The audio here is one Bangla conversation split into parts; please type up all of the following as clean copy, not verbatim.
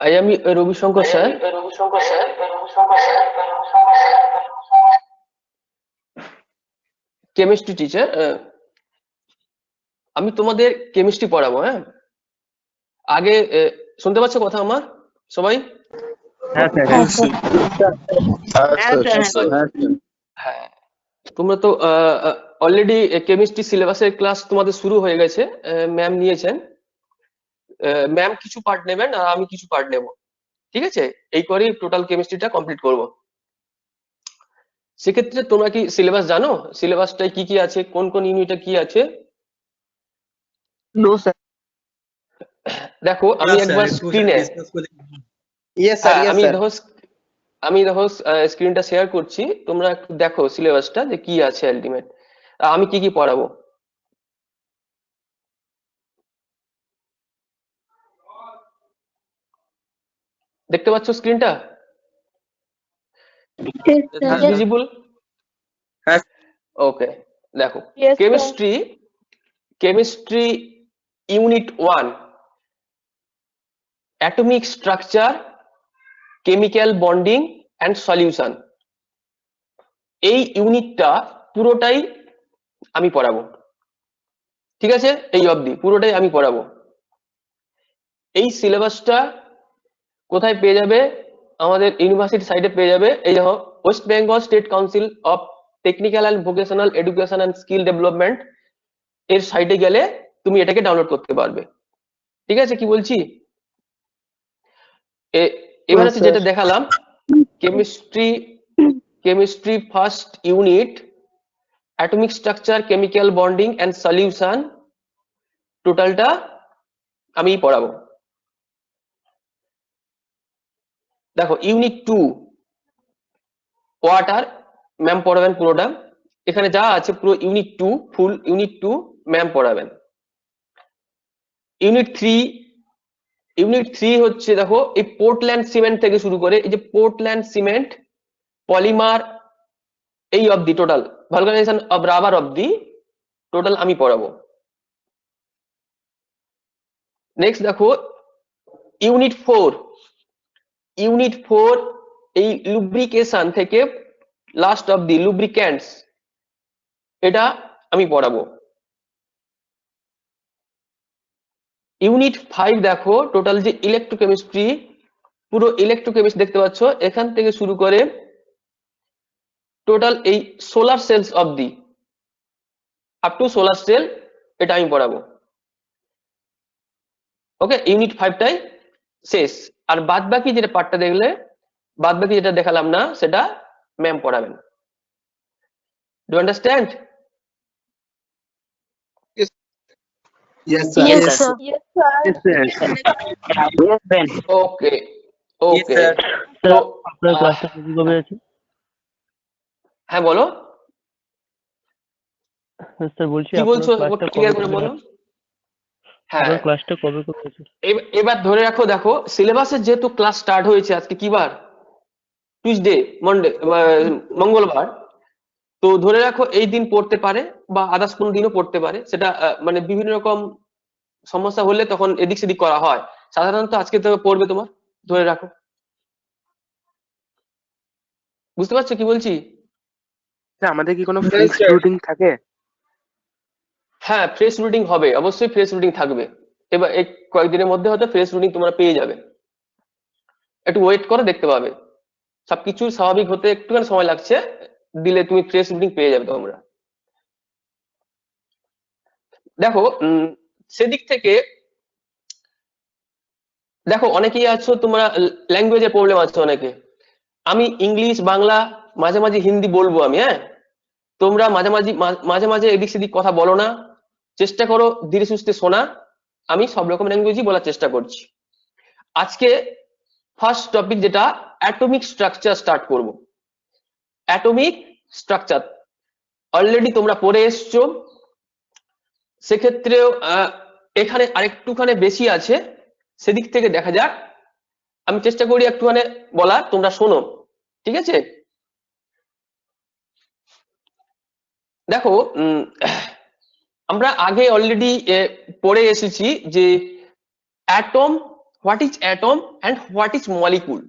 আমি রবিশঙ্কর স্যার। Chemistry teacher. আমি তোমাদের কেমিস্ট্রি পড়াবো। হ্যাঁ, আগে শুনতে পাচ্ছ কথা আমার সবাই? হ্যাঁ স্যার। হ্যাঁ স্যার। হ্যাঁ, তোমরা তো অলরেডি কেমিস্ট্রি সিলেবাসের ক্লাস তোমাদের শুরু হয়ে গেছে। ম্যাম নিয়েছেন, ম্যাম কিছু পার্ট নেবেন আর আমি কিছু পার্ট নেব। ঠিক আছে, এই করেই টোটাল কেমিস্ট্রিটা কমপ্লিট করব। সেক্ষেত্রে তোমরা কি সিলেবাস জানো? সিলেবাসটায় কি কি আছে, কোন কোন ইউনিটে কি আছে? No sir. দেখো আমি একবার স্ক্রিনে, ইয়েস স্যার, ইয়েস স্যার। আমি দেখো স্ক্রিনটা শেয়ার করছি, তোমরা একটু দেখো সিলেবাসটা যে কি আছে আলটিমেট, আমি কি কি পড়াবো। দেখতে পাচ্ছ স্ক্রিনটা? ভিজিবল? হ্যাঁ। ওকে, দেখো Yes, sir. Chemistry unit 1, atomic structure, chemical bonding and solution. এই ইউনিটটা পুরোটাই আমি পড়াবো। ঠিক আছে, এই অবধি পুরোটাই আমি পড়াবো। এই সিলেবাসটা কোথায় পেয়ে যাবে? আমাদের ইউনিভার্সিটি সাইটে পেয়ে যাবে। এই দেখো, West Bengal state council of technical and vocational education and skill development এর সাইটে গেলে তুমি এটাকে ডাউনলোড করতে পারবে। ঠিক আছে, কি বলছি? এবার হচ্ছে যেটা দেখালাম, chemistry first unit, atomic structure, chemical bonding and solution, টোটালটা আমি পড়াবো। দেখো ইউনিট 2 ওয়াটার, ম্যাম পড়াবেন পুরোটা। এখানে যা আছে পুরো ইউনিট 2, ফুল ইউনিট 2 ম্যাম পড়াবেন। ইউনিট 3 হচ্ছে দেখো এই পোর্টল্যান্ড সিমেন্ট থেকে শুরু করে এই যে পোর্টল্যান্ড সিমেন্ট, পলিমার, এই অবধি টোটাল ভালকানাইজেশন অব রাবার অবধি টোটাল আমি পড়াবো। নেক্সট দেখো ইউনিট 4 এই লুব্রিকেশন থেকে লাস্ট অবধি লুব্রিক্যান্টস, এটা আমি পড়াবো। ইউনিট 5 দেখো টোটাল যে ইলেকট্রোকেমিস্ট্রি, পুরো ইলেকট্রোকেমিস্ট্রি দেখতে পাচ্ছ, এখান থেকে শুরু করে টোটাল এই সোলার সেলস অবধি, আপ টু সোলার সেল, এটা আমি পড়াবো। ওকে, ইউনিট 5টাই শেষ। আর বাদ বাকি যেটা পার্টটা দেখলে, বাদ বাকি যেটা দেখালাম না, সেটা ম্যাম পড়াবেন। Do understand? Yes, sir. Yes, sir. Yes, sir. Okay Yes, sir. তো আপনার ক্লাসটা কবে আছে? হ্যাঁ বলো, স্যার বলছি কি বলছো ক্লিয়ার করে বলো। হ্যাঁ, আপনার ক্লাসটা কবে আছে? এবার ধরে রাখো, দেখো সিলেবাসের যেহেতু ক্লাস স্টার্ট হয়েছে, আজকে কি বার? টিউসডে, মন্ডে, মঙ্গলবার। তো ধরে রাখো এই দিন পড়তে পারে বা আদার্স কোন দিনও পড়তে পারে, সেটা মানে বিভিন্ন রকম সমস্যা হলে তখন এদিক সেদিক করা হয়। সাধারণত আজকে তো পড়বে তোমার, ধরে রাখো। বুঝতে পারছো কি বলছি? আমাদের কি কোনো ফিক্সড রুটিন থাকে? হ্যাঁ, ফ্রেশ রুটিন হবে, অবশ্যই ফ্রেশ রুটিন থাকবে। এবার এই কয়েকদিনের মধ্যে হয়তো ফ্রেশ রুটিন তোমরা পেয়ে যাবে, একটু ওয়েট করে দেখতে পাবে। সবকিছু স্বাভাবিক হতে একটুখানি সময় লাগছে, দিলে তুমি ফ্রেশ রুটিন পেয়ে যাবে তোমরা। দেখো সেদিক থেকে দেখো, অনেকেই আছো তোমরা ল্যাঙ্গুয়েজের প্রবলেম আছে অনেকে। আমি ইংলিশ, বাংলা, মাঝে মাঝে হিন্দি বলবো আমি। হ্যাঁ, তোমরা মাঝে মাঝে এদিক সেদিক কথা বলো না, চেষ্টা করো ধীরে সুস্থে শোনা। আমি সব রকম ল্যাঙ্গুয়েজই বলার চেষ্টা করছি। আজকে ফার্স্ট টপিক যেটা অ্যাটমিক স্ট্রাকচার স্টার্ট করব। অ্যাটমিক স্ট্রাকচার অলরেডি তোমরা পড়ে এসছো, সেক্ষেত্রেও এখানে আরেকটুখানি বেশি আছে, সেদিক থেকে দেখা যাক। আমি চেষ্টা করি একটুখানি বলার, তোমরা শোনো, ঠিক আছে? দেখো আমরা আগে অলরেডি পড়ে এসেছি যে atom what is atom and what is molecule.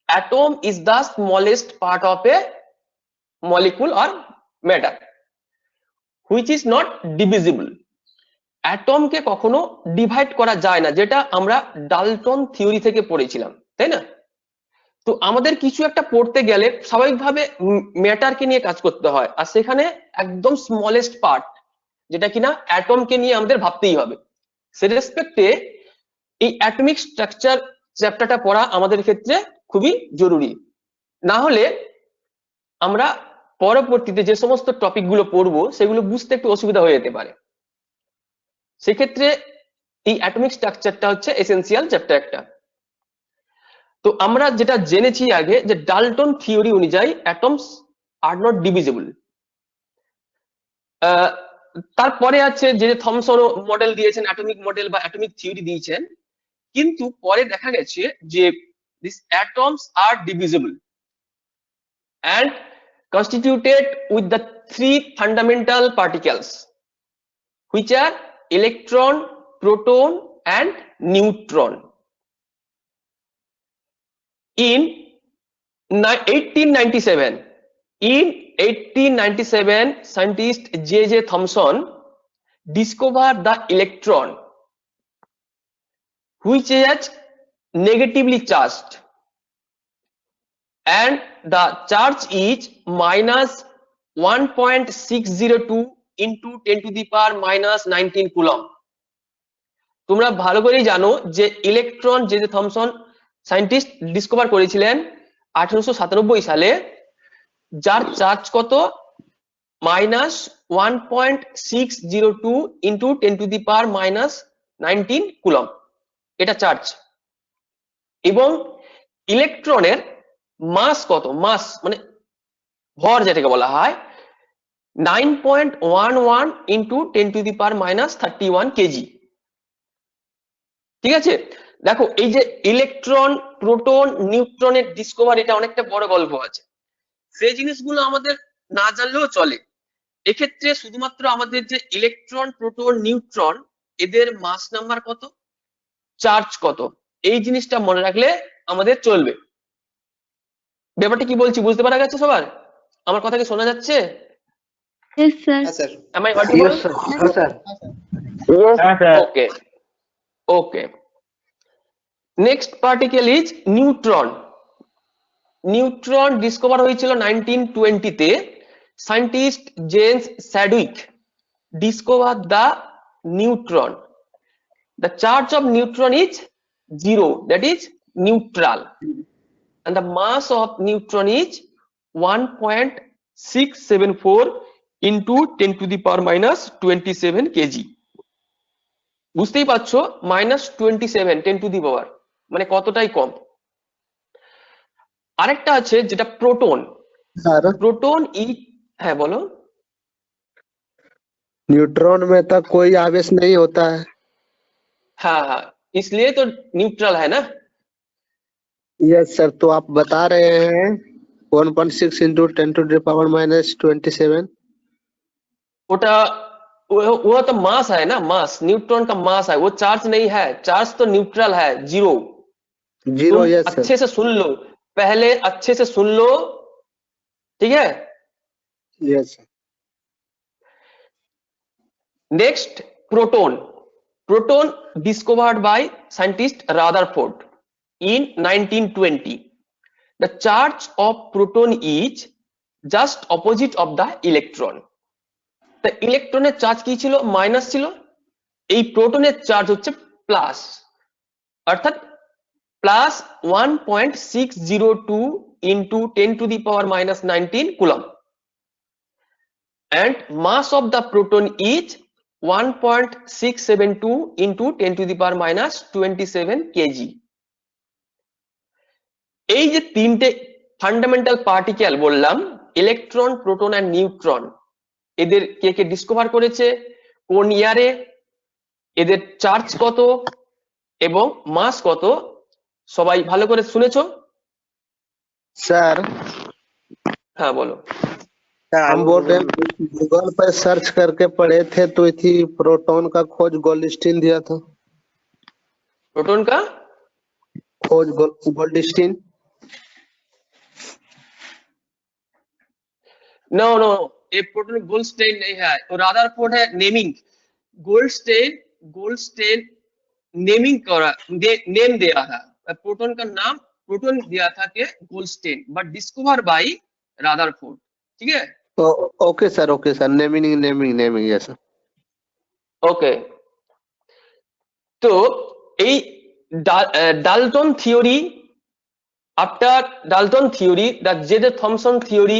Atom is the smallest part of a molecule or matter which is not divisible. Atom কে কখনো ডিভাইড করা যায় না, যেটা আমরা ডাল্টন থিওরি থেকে পড়েছিলাম, তাই না? তো আমাদের কিছু একটা পড়তে গেলে স্বাভাবিকভাবে ম্যাটারকে নিয়ে কাজ করতে হয়, আর সেখানে একদম স্মলেস্ট পার্ট যেটা কিনা অ্যাটমকে নিয়ে আমাদের ভাবতেই হবে। সে রেসপেক্টে এই অ্যাটমিক স্ট্রাকচার চ্যাপ্টারটা পড়া আমাদের ক্ষেত্রে খুবই জরুরি, না হলে আমরা পরবর্তীতে যে সমস্ত টপিক গুলো পড়বো সেগুলো বুঝতে একটু অসুবিধা হয়ে যেতে পারে। সেক্ষেত্রে এই অ্যাটমিক স্ট্রাকচারটা হচ্ছে এসেনশিয়াল চ্যাপ্টার একটা। তো আমরা যেটা জেনেছি আগে যে ডাল্টন থিওরি অনুযায়ী অ্যাটমস আর নট ডিভিজিবল। তারপরে আছে যে থমসন মডেল দিয়েছেন, অ্যাটমিক মডেল বা অ্যাটমিক থিওরি দিয়েছেন, কিন্তু পরে দেখা গেছে যে this atoms R divisible and constituted with the three fundamental particles which are electron, proton and neutron. In 1897 scientist J.J. Thomson discovered the electron which is negatively charged and the charge is minus 1.602 into 10 to the power minus 19 coulomb. তোমরা ভালো করেই জানো যে ইলেকট্রন যে থমসন সায়েন্টিস্ট ডিসকভার করেছিলেন 1897 সালে, যার চার্জ কত minus 1.602 into 10 to the power minus 19 coulomb, এটা চার্জ। এবং ইলেকট্রনের মাস কত, মাস মানে ভর যেটাকে বলা হয় 9.11 into 10 to the power minus 31 KG. ঠিক আছে, দেখো এই যে ইলেকট্রন, প্রোটন, নিউট্রনের ডিসকভার, এটা অনেকটা বড় গল্প আছে, সেই জিনিসগুলো আমাদের না জানলেও চলে। এক্ষেত্রে শুধুমাত্র আমাদের যে ইলেকট্রন, প্রোটন, নিউট্রন, এদের মাস নাম্বার কত, চার্জ কত, এই জিনিসটা মনে রাখলে আমাদের চলবে। ব্যাপারটা কি বলছি বুঝতে পারা গেছে সবার? আমার কথা কি শোনা যাচ্ছে? Yes, sir. Yes, sir. Am I audible? Yes, sir. Yes, sir. Okay. Okay. Next particle is neutron. Neutron discover হয়েছিল 1920 তে। Scientist James Chadwick discovered the neutron. The charge of neutron is 0, that is neutral, and the mass of neutron is 1.674 into 10 to the power minus 27 kg. বুঝতেই পারছো -27 10 to the power মানে কতটাই কম। আরেকটা আছে যেটা প্রোটন। प्रोटॉन ई, है बोलो। न्यूट्रॉन में तो कोई आवेश नहीं होता है। हाँ हाँ, इसलिए तो न्यूट्रल है ना। यस सर, तो आप बता रहे हैं 1.6 into 10 to the power minus 27। ओटा वो तो मास है ना, मास, न्यूट्रॉन का मास है, वो चार्ज नहीं है, चार्ज तो न्यूट्रल है, जीरो। यस सर, अच्छे से सुन लो, पहले अच्छे से सुन लो, ठीक है? Yes sir. Next proton. Proton discovered by scientist Rutherford in 1920. The charge of proton is just opposite of the electron. The ইলেকট্রনের চার্জ কি ছিল, মাইনাস ছিল, এই প্রোটনের চার্জ হচ্ছে প্লাস, অর্থাৎ plus 1.602 into 10 to the power minus 19 coulomb, and mass of the proton is 1.672 into 10 to the power minus 27 kg. এই যে তিনটে ফান্ডামেন্টাল পার্টিকেল বললাম, ইলেকট্রন, প্রোটন এন্ড নিউট্রন, এদের কে কে ডিসকভার করেছে, কোন ইয়ারে, এদের চার্জ কত এবং মাস কত, সবাই ভালো করে শুনেছো? सर হ্যাঁ বলো। हम बोल रहे हैं गूगल पर सर्च करके पढ़े थे तो थी प्रोटॉन का खोज गोल्डस्टीन दिया था। प्रोटॉन का खोज गोल्डस्टीन। नो नो, ये प्रोटॉन गोल्डस्टेन नहीं है, वो रादरफोर्ड है नेमिंग। गोल्डस्टेन नेमिंग करा, नेम दिया था, प्रोटॉन का नाम प्रोटॉन दिया था के गोल्डस्टेन, बट डिस्कवर बाय रादरफोर्ड। ठीक है, okay sir, naming yes sir. Okay. तो এই Dalton theory, after Dalton theory, the J.J. Thomson theory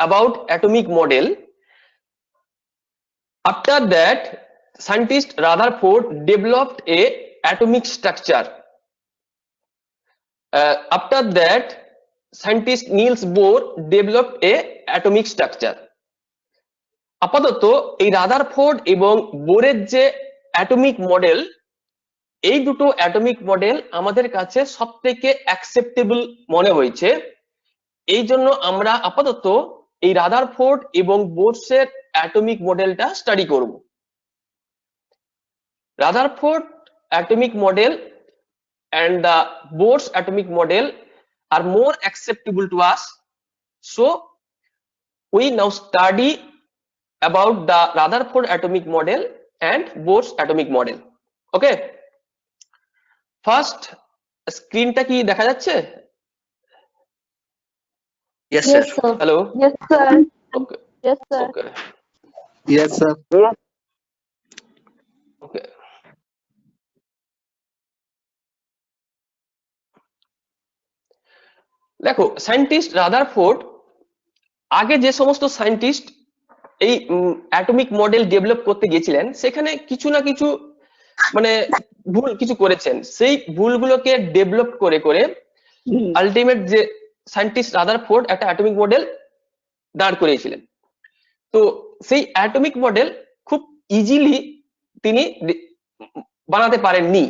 about atomic model, after that scientist Rutherford developed a atomic structure. After that scientist Niels Bohr developed a atomic structure. আপাতত এই রাদারফোর্ড এবং বোরের যে অ্যাটমিক মডেল, এই দুটো অ্যাটমিক মডেল আমাদের কাছে সবথেকে অ্যাকসেপ্টেবল মনে হয়েছে। এই জন্য আমরা আপাতত এই রাদারফোর্ড এবং বোরসের অ্যাটমিক মডেলটা স্টাডি করব। Rutherford atomic model and the Bohr's atomic model are more acceptable to us, so we now study about the Rutherford atomic model and Bohr's atomic model. Okay, first স্ক্রিনটা কি দেখা যাচ্ছে? Yes, sir. Hello, Yes, sir. ওকে Yes, sir. ওকে यस सर। ওকে। দেখো, সায়েন্টিস্ট রাদারফোর্ড, আগে যে সমস্ত সায়েন্টিস্ট এই অ্যাটমিক মডেল ডেভেলপ করতে গিয়েছিলেন, সেখানে কিছু না কিছু মানে ভুল কিছু করেছেন। সেই ভুলগুলোকে ডেভেলপ করে করে আলটিমেট যে সায়েন্টিস্ট রাদারফোর্ড একটা অ্যাটমিক মডেল দাঁড় করিয়েছিলেন। তো সেই অ্যাটমিক মডেল খুব ইজিলি তিনি বানাতে পারেননি।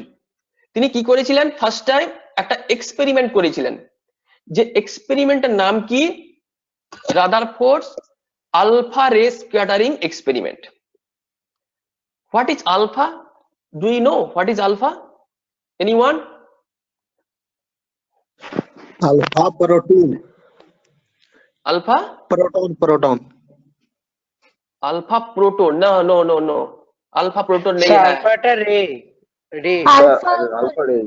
তিনি কি করেছিলেন, ফার্স্ট টাইম একটা এক্সপেরিমেন্ট করেছিলেন, যে এক্সপেরিমেন্টের নাম কি, Rutherford's alpha ray scattering experiment. What is alpha? Do you know what is alpha? Anyone? Alpha protein, alpha proton. Alpha proton? No no no no, alpha proton नहीं है, আলফাটা রে Alpha.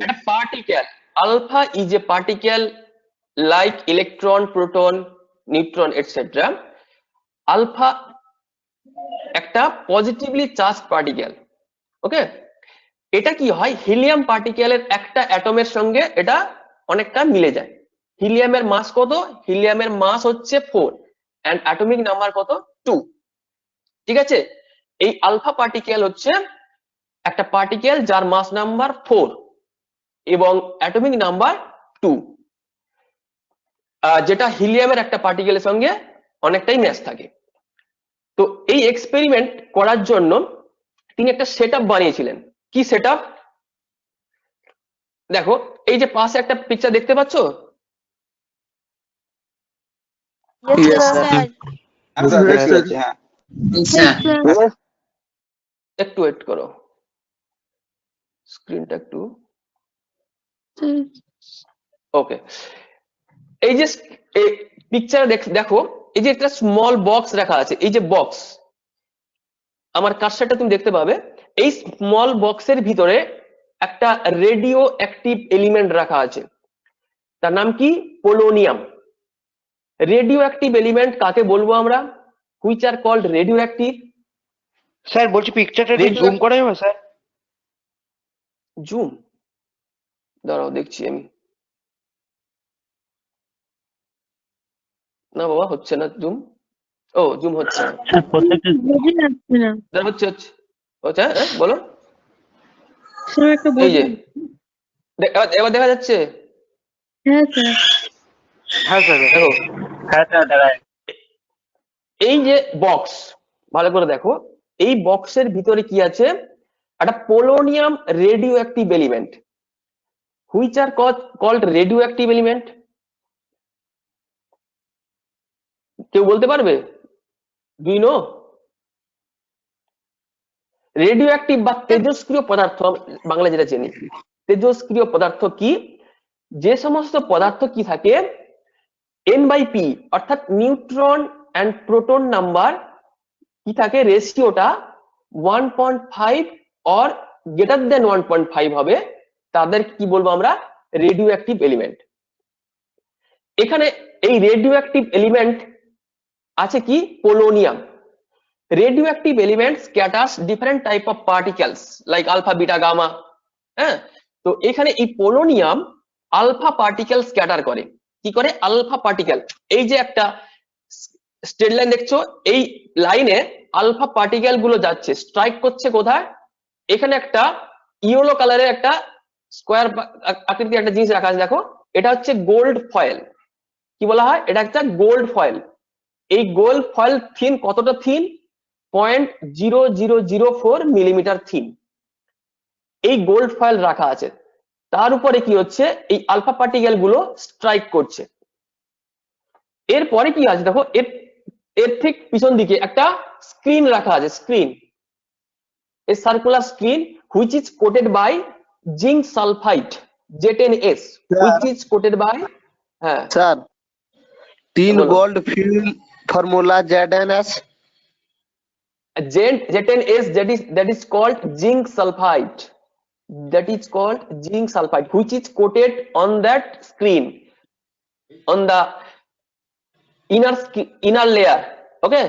a particle. Alpha is a particle like electron, proton, neutron, etc. Alpha একটা পজিটিভলি চার্জ পার্টিকেল। ওকে, এটা কি হয়, হিলিয়াম পার্টিকেলের একটা অ্যাটমের সঙ্গে এটা অনেকটা মিলে যায়। হিলিয়ামের মাস কত? হিলিয়ামের মাস হচ্ছে 4 এন্ড অ্যাটমিক নাম্বার কত? 2। ঠিক আছে, এই আলফা পার্টিকেল হচ্ছে একটা পার্টিকেল যার মাস নাম্বার 4 এবং অ্যাটমিক নাম্বার 2, যেটা হিলিয়ামের একটা পার্টিকেলের সঙ্গে অনেকটাই ম্যাচ থাকে। তো এই এক্সপেরিমেন্ট করার জন্য তিনি একটা সেটআপ বানিয়েছিলেন। কি সেটআপ? দেখো, এই যে পাশে একটা পিকচার দেখতে পাচ্ছ, Yes, sir. Yes, sir. একটু ওয়েট করো, স্ক্রিনটা একটু। ওকে, এই যে পিকচার দেখো, এই যে একটা স্মল বক্স রাখা আছে, এই যে বক্স, আমার কার্সারটা তুমি দেখতে পাবে, এই স্মল বক্সের ভিতরে একটা রেডিও অ্যাক্টিভ এলিমেন্ট রাখা আছে, তার নাম কি? পোলোনিয়াম। রেডিও অ্যাক্টিভ এলিমেন্ট কাকে বলবো আমরা? Which are called radioactive. Sir বলছি পিকচারটা একটু জুম করা যাবে স্যার? জুম, দাঁড়াও দেখছি আমি। না বাবা, হচ্ছে না জুম। ও, জুম হচ্ছে না, স্যার প্রত্যেকটা বুঝে যাচ্ছে না। দাঁড়া, হচ্ছে হচ্ছে হচ্ছে, হ্যাঁ বলো। স্যার একটা এই যে বলুন। এবার দেখা যাচ্ছে? হ্যাঁ স্যার। হ্যাঁ স্যার। দেখো, হ্যাঁ স্যার দাঁড়ায়। এই যে বক্স, ভালো করে দেখো, এই বক্সের ভিতরে কি আছে? একটা polonium radioactive element. Which are called radioactive element? কেউ বলতে পারবে? Do you know? Radioactive বা তেজস্ক্রিয় পদার্থ বাংলা যেটা চিনি, তেজস্ক্রিয় পদার্থ কি? যে সমস্ত পদার্থ কি থাকে n/p অর্থাৎ নিউট্রন এন্ড প্রোটন নাম্বার কি থাকে, রেশিওটা 1.5 অর গ্রেটার দেন 1.5 হবে, তাদের কি বলবো আমরা, রেডিও অ্যাক্টিভ এলিমেন্ট। এখানে এই রেডিও অ্যাক্টিভ এলিমেন্ট আছে কি, polonium. Radioactive elements scatters different type of particles like alpha, beta, gamma, হ্যাঁ? তো এখানে এই পোলোনিয়াম আলফা পার্টিকেল স্ক্যাটার করে। কি করে? Alpha particle. এই যে একটা স্ট্রেট লাইন দেখছো, এই লাইনে আলফা পার্টিকেল গুলো যাচ্ছে, স্ট্রাইক করছে কোথায়? এখানে একটা ইয়েলো কালারের একটা স্কোয়ার আকৃতির একটা জিনিস রাখা আছে, দেখো, এটা হচ্ছে গোল্ড ফয়েল। কি বলা হয়? এটা একটা গোল্ড ফয়েল। এই গোল্ড ফয়েল থিন কতটা থিন? 0.0004 মিলিমিটার থিন এই গোল্ড ফয়েল রাখা আছে। তার উপরে কি হচ্ছে, এই আলফা পার্টিকেল গুলো স্ট্রাইক করছে। এরপরে কি আছে দেখো, এর ঠিক পিছন দিকে একটা স্ক্রিন রাখা আছে, screen, a circular screen which is coated by zinc sulphide Z10S, which is coated by, হ্যাঁ सर 3 बोलो। Gold foil formula ZNS। Z10S, that is called zinc sulfide, that is called zinc sulfide, which is coated on that screen, on the inner layer, okay?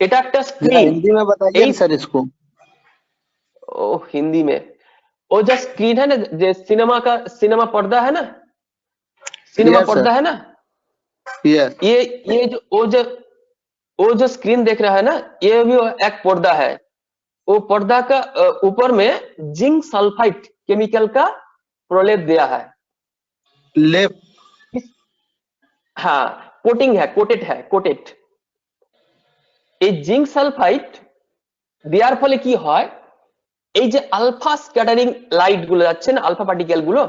এটা একটা जरा स्क्रीन। हिंदी में बताइए ना सर इसको। ओ हिंदी में, वो जो स्क्रीन है ना, जो सिनेमा पर्दा है ना, सिनेमा Yes, sir. पर्दा है ना, यस ये जो वो जो स्क्रीन देख रहा है ना, ये भी एक पर्दा है। वो पर्दा का ऊपर में जिंक सल्फाइड केमिकल का प्रलेप दिया है। लेफ्ट हाँ, कोटिंग है, कोटेड है, कोटेड। এই জিঙ্ক সালফাইড দেওয়ার ফলে কি হয়, এই যে আলফা স্ক্যাটারিং লাইট গুলো যাচ্ছে না, আলফা পার্টিকেল গুলো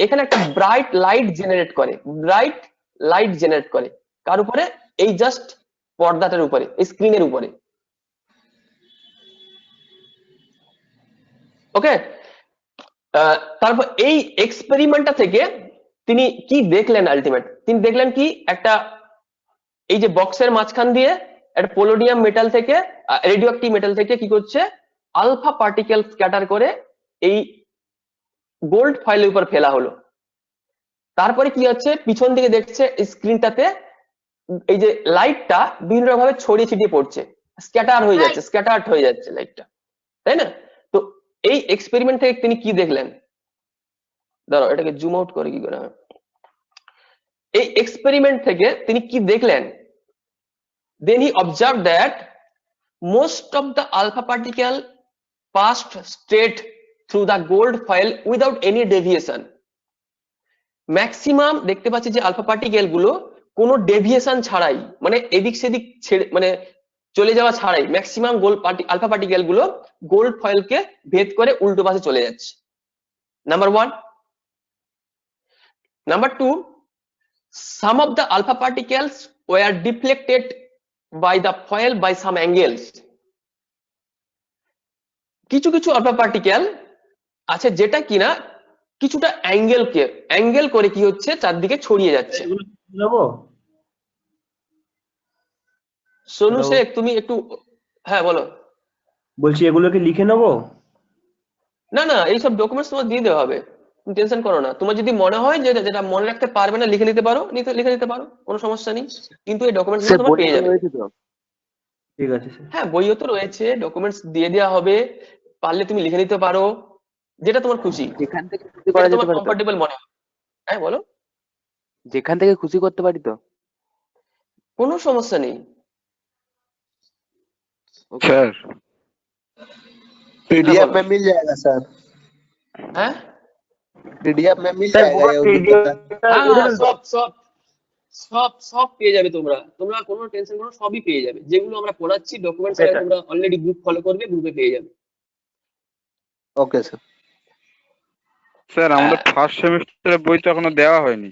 এখানে একটা ব্রাইট লাইট জেনারেট করে, ব্রাইট লাইট জেনারেট করে। কার উপরে? এই জাস্ট পর্দাটার উপরে, এই স্ক্রিনের উপরে, ওকে? তারপর এই এক্সপেরিমেন্টটা থেকে তিনি কি দেখলেন? আলটিমেট তিনি দেখলেন কি, একটা এই যে বক্সের মাঝখান দিয়ে একটা পোলোনিয়াম মেটাল থেকে, রেডিও অ্যাক্টিভ মেটাল থেকে কি করছে, আলফা পার্টিকেল স্ক্যাটার করে এই গোল্ড ফয়েলের উপর ফেলা হলো। তারপরে কি হচ্ছে, পিছন দিকে দেখছে স্ক্রিনটাতে এই যে লাইটটা বিভিন্ন ভাবে ছড়িয়ে ছিটিয়ে পড়ছে, স্ক্যাটার হয়ে যাচ্ছে, স্ক্যাটার্ড হয়ে যাচ্ছে লাইটটা, তাই না? তো এই এক্সপেরিমেন্ট থেকে তিনি কি দেখলেন? দাঁড়াও, এটাকে জুম আউট করে কি করে হয়। এই এক্সপেরিমেন্ট থেকে তিনি কি দেখলেন? Then he observed that most of the alpha particle passed straight through the gold foil without any deviation. Maximum দেখতে পাচ্ছি যে আলফা পার্টিকেল গুলো কোনো ডেভিয়েশন ছাড়াই, মানে এদিক সেদিক মানে চলে যাওয়া ছাড়াই, ম্যাক্সিমাম আলফা পার্টিকেল গুলো গোল্ড ফয়েলকে ভেদ করে উল্টো পাশে চলে যাচ্ছে। Number 1। Number 2, some of the alpha particles were deflected by the foil by some angles. কিছু কিছু আলফা পার্টিকেল আছে যেটা কিনা কিছুটা অ্যাঙ্গেল করে কি হচ্ছে, চারদিকে ছড়িয়ে যাচ্ছে। সোনু শেখ, তুমি একটু, হ্যাঁ বলো। বলছি এগুলোকে লিখে নেবো? না না, এইসব ডকুমেন্টস তোমার দিয়ে দেওয়া হবে, তুমি টেনশন করো না। তোমার যদি মনে হয় যে যেটা মনে রাখতে পারবে না, লিখে নিতে পারো, লিখে নিতে পারো, কোনো সমস্যা নেই। কিন্তু এই ডকুমেন্টস গুলো তোমার পেয়ে যাবে। ঠিক আছে স্যার। হ্যাঁ, বইও তো রয়েছে, ডকুমেন্টস দিয়ে দেওয়া হবে, পারলে তুমি লিখে নিতে পারো, যেটা তোমার খুশি, যেখান থেকে খুশি করা যেতে তোমার পারে তো? কমফোর্টেবল মনে হয়। হ্যাঁ বলো, যেখান থেকে খুশি করতে পারি তো? কোনো সমস্যা নেই। স্যার पीडीएफ में मिल जाएगा सर, হ্যাঁ पीडीएफ में मिल सर, जाएगा पूरा ये PDF হ্যাঁ, সব পেয়ে যাবে। তোমরা কোনো টেনশন করো, সবই পেয়ে যাবে। যেগুলো আমরা পড়াচ্ছি ডকুমেন্টস, সেটা। তোমরা অলরেডি গ্রুপ ফলো করবে, গ্রুপে পেয়ে যাবে। Okay sir. স্যার আমাদের ফার্স্ট সেমিস্টারের বই তো এখনো দেওয়া হয়নি।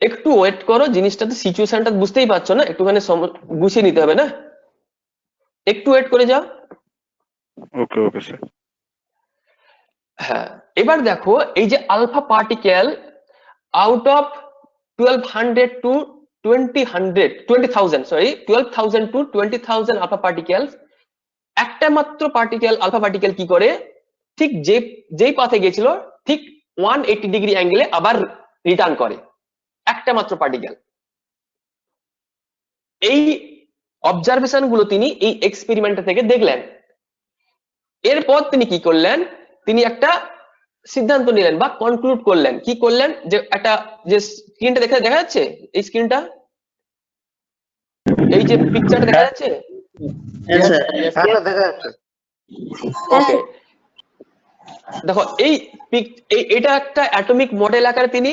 একটু ওয়েট করো, জিনিসটাতে সিচুয়েশনটা বুঝতেই পারছো না, একটুখানি গুছিয়ে নিতে হবে না, একটু ওয়েট করে যাও। Okay okay sir. হ্যাঁ, এবার দেখো এই যে alpha particle out of 1200 to 20,000 sorry 12,000 to 20,000 alpha particle, একটা মাত্র পার্টিকেল আলফা পার্টিকেল কি করে ঠিক যেই পাথে গেছিল ঠিক 180 ডিগ্রি অ্যাঙ্গেলে আবার রিটার্ন করে, একটা মাত্র পার্টিকেল। এই অবজারভেশন গুলো তিনি এই এক্সপেরিমেন্ট থেকে দেখলেন। এরপর তিনি কি করলেন, তিনি একটা সিদ্ধান্ত নিলেন বা কনক্লুড করলেন। কি করলেন, যে একটা যে স্ক্রিনটা দেখা যাচ্ছে, এই স্ক্রিনটা, এই যে পিকচারটা দেখা যাচ্ছে, ওকে, দেখো এটা একটা অ্যাটমিক মডেল আকারে তিনি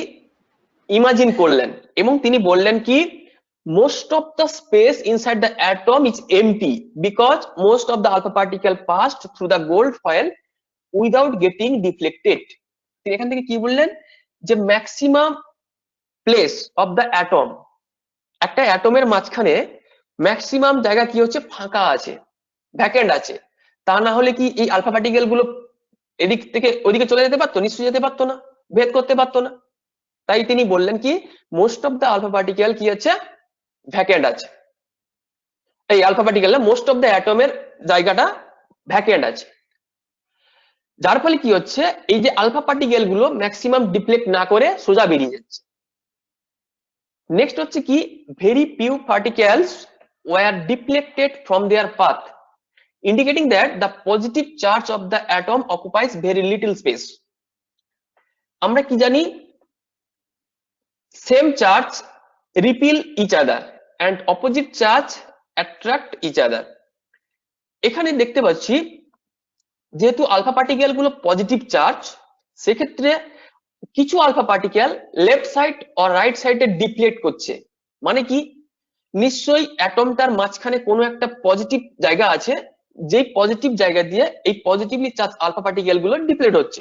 ইমাজিন করলেন এবং তিনি বললেন কি, most of the space inside the atom is empty because most of the alpha particle passed through the gold foil without getting deflected। তিনি এখান থেকে কি বললেন, যে maximum place of the atom, একটা অ্যাটমের মাঝখানে ম্যাক্সিমাম জায়গা কি হচ্ছে, ফাঁকা আছে, ভ্যাকেন্ট আছে। তা না হলে কি এই আলফা পার্টিকেল গুলো এদিক থেকে ওদিকে চলে যেতে পারতো? নিশ্চয়ই যেতে পারতো না, ভেদ করতে পারতো না। তাই তিনি বললেন কি, most of the alpha particle কি আছে, ভ্যাকেন্ট আছে। এই আলফা পার্টিকেল না, মোস্ট অফ দ্য অ্যাটমের জায়গাটা ভ্যাকেন্ট আছে। যার ফলে কি হচ্ছে, এই যে আলফা পার্টিকেল গুলো ম্যাক্সিমাম ডিফ্লেক্ট না করে সোজা বেরিয়ে যাচ্ছে। নেক্সট হচ্ছে কি, very few particles were deflected from their path, indicating that the positive charge of the atom occupies very little space। আমরা কি জানি, same charge repel each other and opposite charge attract each other। এখানে দেখতে পাচ্ছি যেহেতু আলফা পার্টিকেল গুলো পজিটিভ চার্জ, সেক্ষেত্রে কিছু আলফা পার্টিকেল লেফট সাইড ও রাইট সাইডে ডিফ্লেক্ট করছে। মানে কি, নিশ্চয়ই অ্যাটমটার মাঝখানে কোনো একটা পজিটিভ জায়গা আছে, যে পজিটিভ জায়গা দিয়ে এই পজিটিভলি চার্জ আলফা পার্টিকেল গুলো ডিফ্লেক্ট হচ্ছে।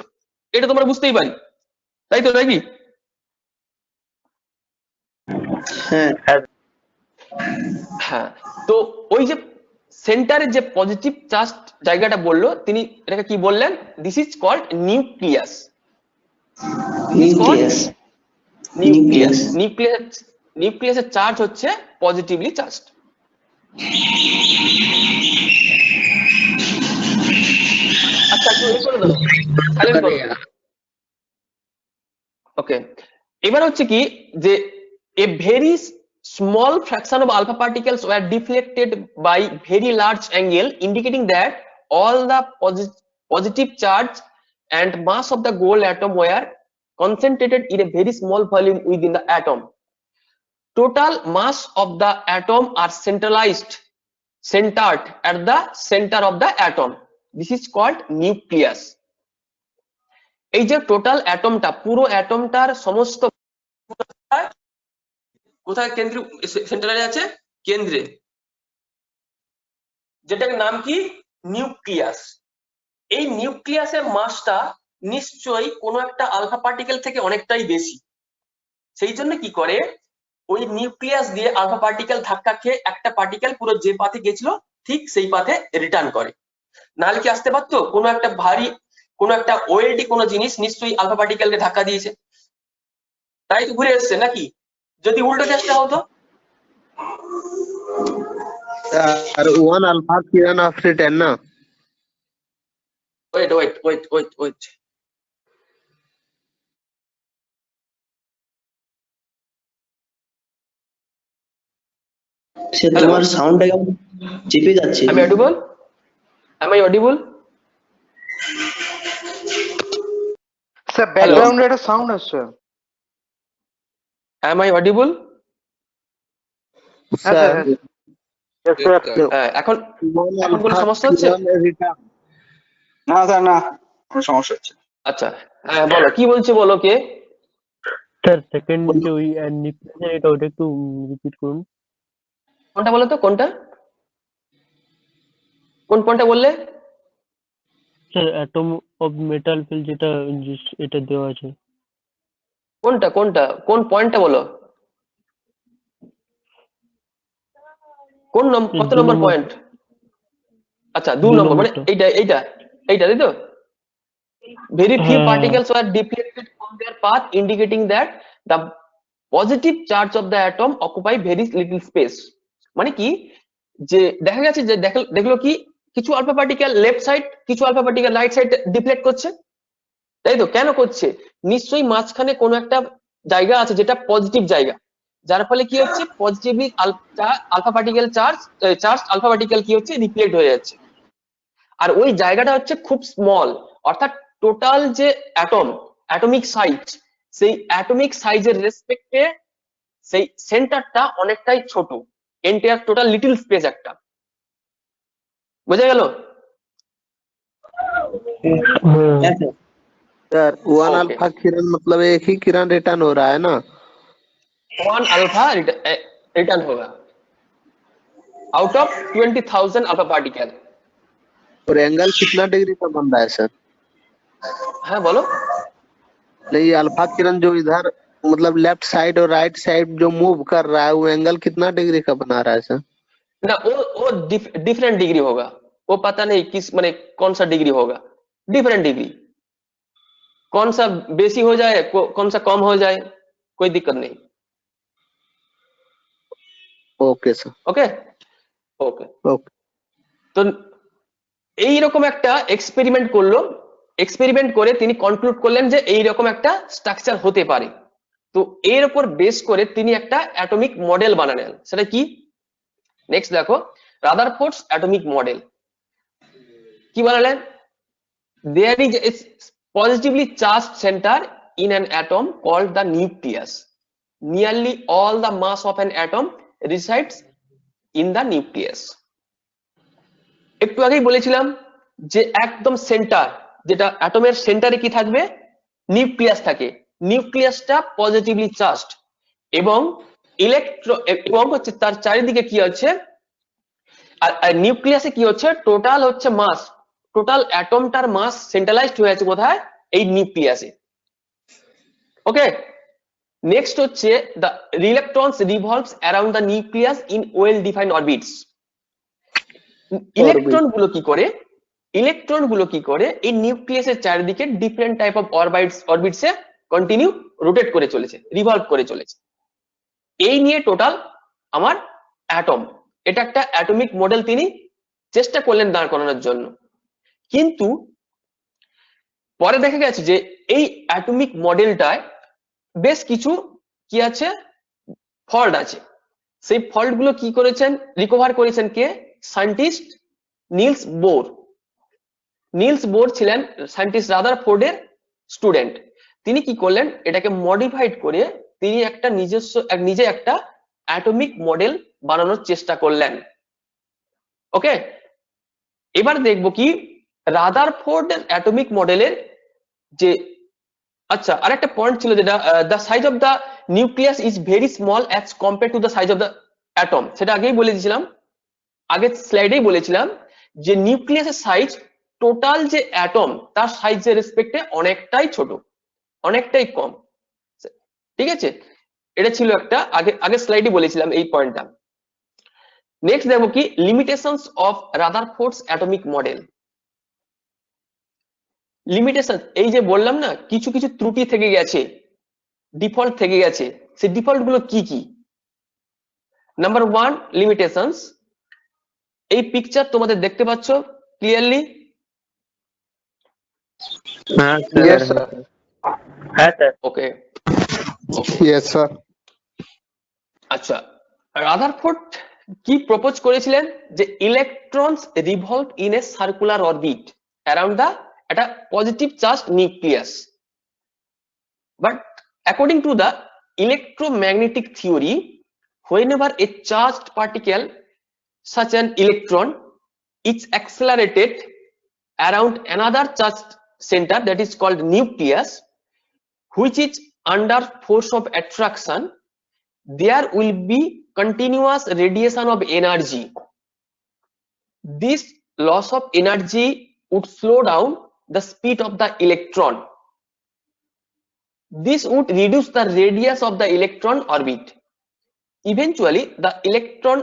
এটা তোমরা বুঝতেই পারি, তাই তো নাকি? হ্যাঁ, তো ওই যে সেন্টারে যে পজিটিভ চার্জ জায়গাটা বললো, তিনি এটাকে কি বললেন, দিস ইজ কল্ড নিউক্লিয়াস। নিউক্লিয়াসের চার্জ হচ্ছে পজিটিভলি চার্জড। আচ্ছা, ওকে, এবার হচ্ছে কি, যে a very small fraction of alpha particles were deflected by very large angle, indicating that all the positive charge and mass of the gold atom were concentrated in a very small volume within the atom। Total mass of the atom are centered at the center of the atom। This is called nucleus। এই যে টোটাল অ্যাটমটা, পুরো অ্যাটমটার সমস্ত কোথায় কেন্দ্রে, সেন্টারে আছে, কেন্দ্রে, যেটার নাম কি, নিউক্লিয়াস। এই নিউক্লিয়াসের মাসটা নিশ্চয়ই কোনো একটা আলফা পার্টিকেল থেকে অনেকটাই বেশি। সেই জন্য কি করে, ওই নিউক্লিয়াস দিয়ে আলফা পার্টিকেল ধাক্কা খেয়ে একটা পার্টিকেল পুরো যে পাথে গেছিল ঠিক সেই পাথে রিটার্ন করে। নাহলে কি আসতে পারতো? কোনো একটা ভারী, কোনো একটা ওয়েলডি কোনো জিনিস নিশ্চয়ই আলফা পার্টিকেলকে ধাক্কা দিয়েছে, তাই তো ঘুরে এসছে। নাকি যদি উল্টো চেষ্টা হতো, আর 1 alpha kiran of 10 না? ওয়েট, সে তোমার সাউন্ডটা কেমন চেপে যাচ্ছে। আমি audible? Am I audible? Sir ব্যাকগ্রাউন্ডে একটা সাউন্ড আসছে। Am I audible? স্যার এখন কোনো সমস্যা হচ্ছে? না স্যার, না কোনো সমস্যা হচ্ছে। আচ্ছা, হ্যাঁ বলো, কি বলছে বলো কে? স্যার সেকেন্ড যে ওই নিউক্লিয়াসের এটা ওটা একটু রিপিট করুন। কোনটা বলো তো, কোনটা, কোন পয়েন্টটা বললে? Sir atom of metal foil যেটা এটা দেওয়া আছে। কোনটা, কোন পয়েন্টটা বলো, কোন কত নম্বর পয়েন্ট? আচ্ছা, 2 নম্বর, মানে এইটা তাই তো? very few হ্যাঁ। particles were deflected from their path, indicating that the positive charge of the atom occupy very little space. মানে কি যে দেখা গেছে যে দেখলো কি কিছু আলফা পার্টিকেল লেফট সাইড, কিছু alpha particle right side deflect করছে, তাই তো? কেন করছে? নিশ্চয়ই মাঝখানে কোনো একটা জায়গা আছে যেটা পজিটিভ জায়গা, যার ফলে কি হচ্ছে positively alpha particle charge alpha particle কি হচ্ছে রিফ্লেক্ট হয়ে যাচ্ছে। আর ওই জায়গাটা হচ্ছে খুব স্মল, অর্থাৎ টোটাল যে অ্যাটমিক সাইজ, সেই অ্যাটমিক সাইজের রেসপেক্টে সেই সেন্টারটা অনেকটাই ছোট, এন্টায়ার টোটাল লিটল স্পেস একটা। বোঝা গেল? হ্যাঁ sir. Sir one Okay. Alpha Kiran मतलब एक ही किरण रिटर्न हो रहा है ना? 1 अल्फा रिटर्न होगा आउट ऑफ 20,000 अल्फा पार्टिकल। और एंगल कितना डिग्री का बन रहा है सर? हाँ बोलो। नहीं, अल्फा किरण जो इधर मतलब लेफ्ट साइड और राइट साइड जो मूव कर रहा है वो एंगल कितना डिग्री का बना रहा है सर? ना वो डिफरेंट डिग्री होगा, वो पता नहीं किस माने कौन सा डिग्री होगा, डिफरेंट डिग्री, कौन सा बेसी हो जाए कौन सा कम हो जाए कोई दिक्कत नहीं। Okay sir. Okay okay okay. তো এইরকম একটা এক্সপেরিমেন্ট করলো, এক্সপেরিমেন্ট করে তিনি কনক্লুড করলেন যে এইরকম একটা স্ট্রাকচার হতে পারে। তো এর উপর বেস করে তিনি একটা অ্যাটমিক মডেল বানালেন। সেটা কি? নেক্সট দেখো, রাদারফোর্ডস অ্যাটমিক মডেল কি বানালেন? There is a positively charged center in an atom called the nucleus. Nearly all the mass of an atom resides in the nucleus. একটু আগেই বলেছিলাম যে একদম সেন্টার, যেটা অ্যাটমের সেন্টারে কি থাকবে? নিউক্লিয়াস থাকে। নিউক্লিয়াসটা পজিটিভলি চার্জড এবং এবং হচ্ছে তার চারিদিকে কি আছে, আর নিউক্লিয়াসে কি হচ্ছে টোটাল হচ্ছে মাস, টোটাল অ্যাটমটার মাস সেন্ট্রালাইজড হয়ে আছে কোথায়? এই নিউক্লিয়াসে। ওকে, নেক্সট হচ্ছে the electrons revolves around the nucleus in well defined orbits. Electron গুলো কি করে এই নিউক্লিয়াসের চারিদিকে ডিফারেন্ট টাইপ অফ অরবিটসে কন্টিনিউ রোটেট করে চলেছে, রিভলভ করে চলেছে। এই নিয়ে টোটাল আমার অ্যাটম, এটা একটা অ্যাটমিক মডেল তিনি চেষ্টা করলেন দাঁড় করানোর জন্য। কিন্তু পরে দেখা গেছে যে এই অ্যাটমিক মডেলটায় বেশ কিছু কি আছে, ফল্ট আছে। সেই ফল্ট গুলো কি করেছেন, রিকভার করেছেন কে? Scientist Niels Bohr. Niels Bohr ছিলেন সায়েন্টিস্ট রাদারফোর্ডের স্টুডেন্ট। তিনি কি করলেন, এটাকে মডিফাইড করে তিনি একটা নিজে একটা অ্যাটমিক মডেল বানানোর চেষ্টা করলেন। ওকে, এবার দেখবো কি রাদারফোর্ডের অ্যাটমিক মডেলের যে, আচ্ছা আরেকটা পয়েন্ট ছিল যেটা the size of the nucleus is very small as compare to the size of the atom. সেটা আগেই বলে দিয়েছিলাম, আগের স্লাইডেই বলেছিলাম যে নিউক্লিয়াসের সাইজ টোটাল যে অ্যাটম তার সাইজের রেসপেক্টে অনেকটাই ছোট, অনেকটাই কম। ঠিক আছে, এটা ছিল একটা আগের স্লাইডে বলেছিলাম এই পয়েন্টটা। নেক্সট দেখো কি limitations of Rutherford's atomic model. Limitation, এই যে বললাম না কিছু কিছু ত্রুটি থেকে গেছে, ডিফল্ট থেকে গেছে, সেই ডিফল্ট গুলো কি কি? নাম্বার 1 লিমিটেশনস, এই পিকচার তোমাদের দেখতে পাচ্ছ ক্লিয়ারলি? Yes sir. হ্যাঁ স্যার। Okay, Yes sir. আচ্ছা, রাদারফোর্ড কি প্রপোজ করেছিলেন যে electrons revolve in a circular orbit around the একটা positive charge nucleus. But according to the electromagnetic theory, whenever a charged particle such an electron is accelerated around another charged center that is called nucleus, which is under force of attraction, there will be continuous radiation of energy. This loss of energy would slow down the speed of the electron. This would reduce the radius of the electron orbit. Eventually, the electron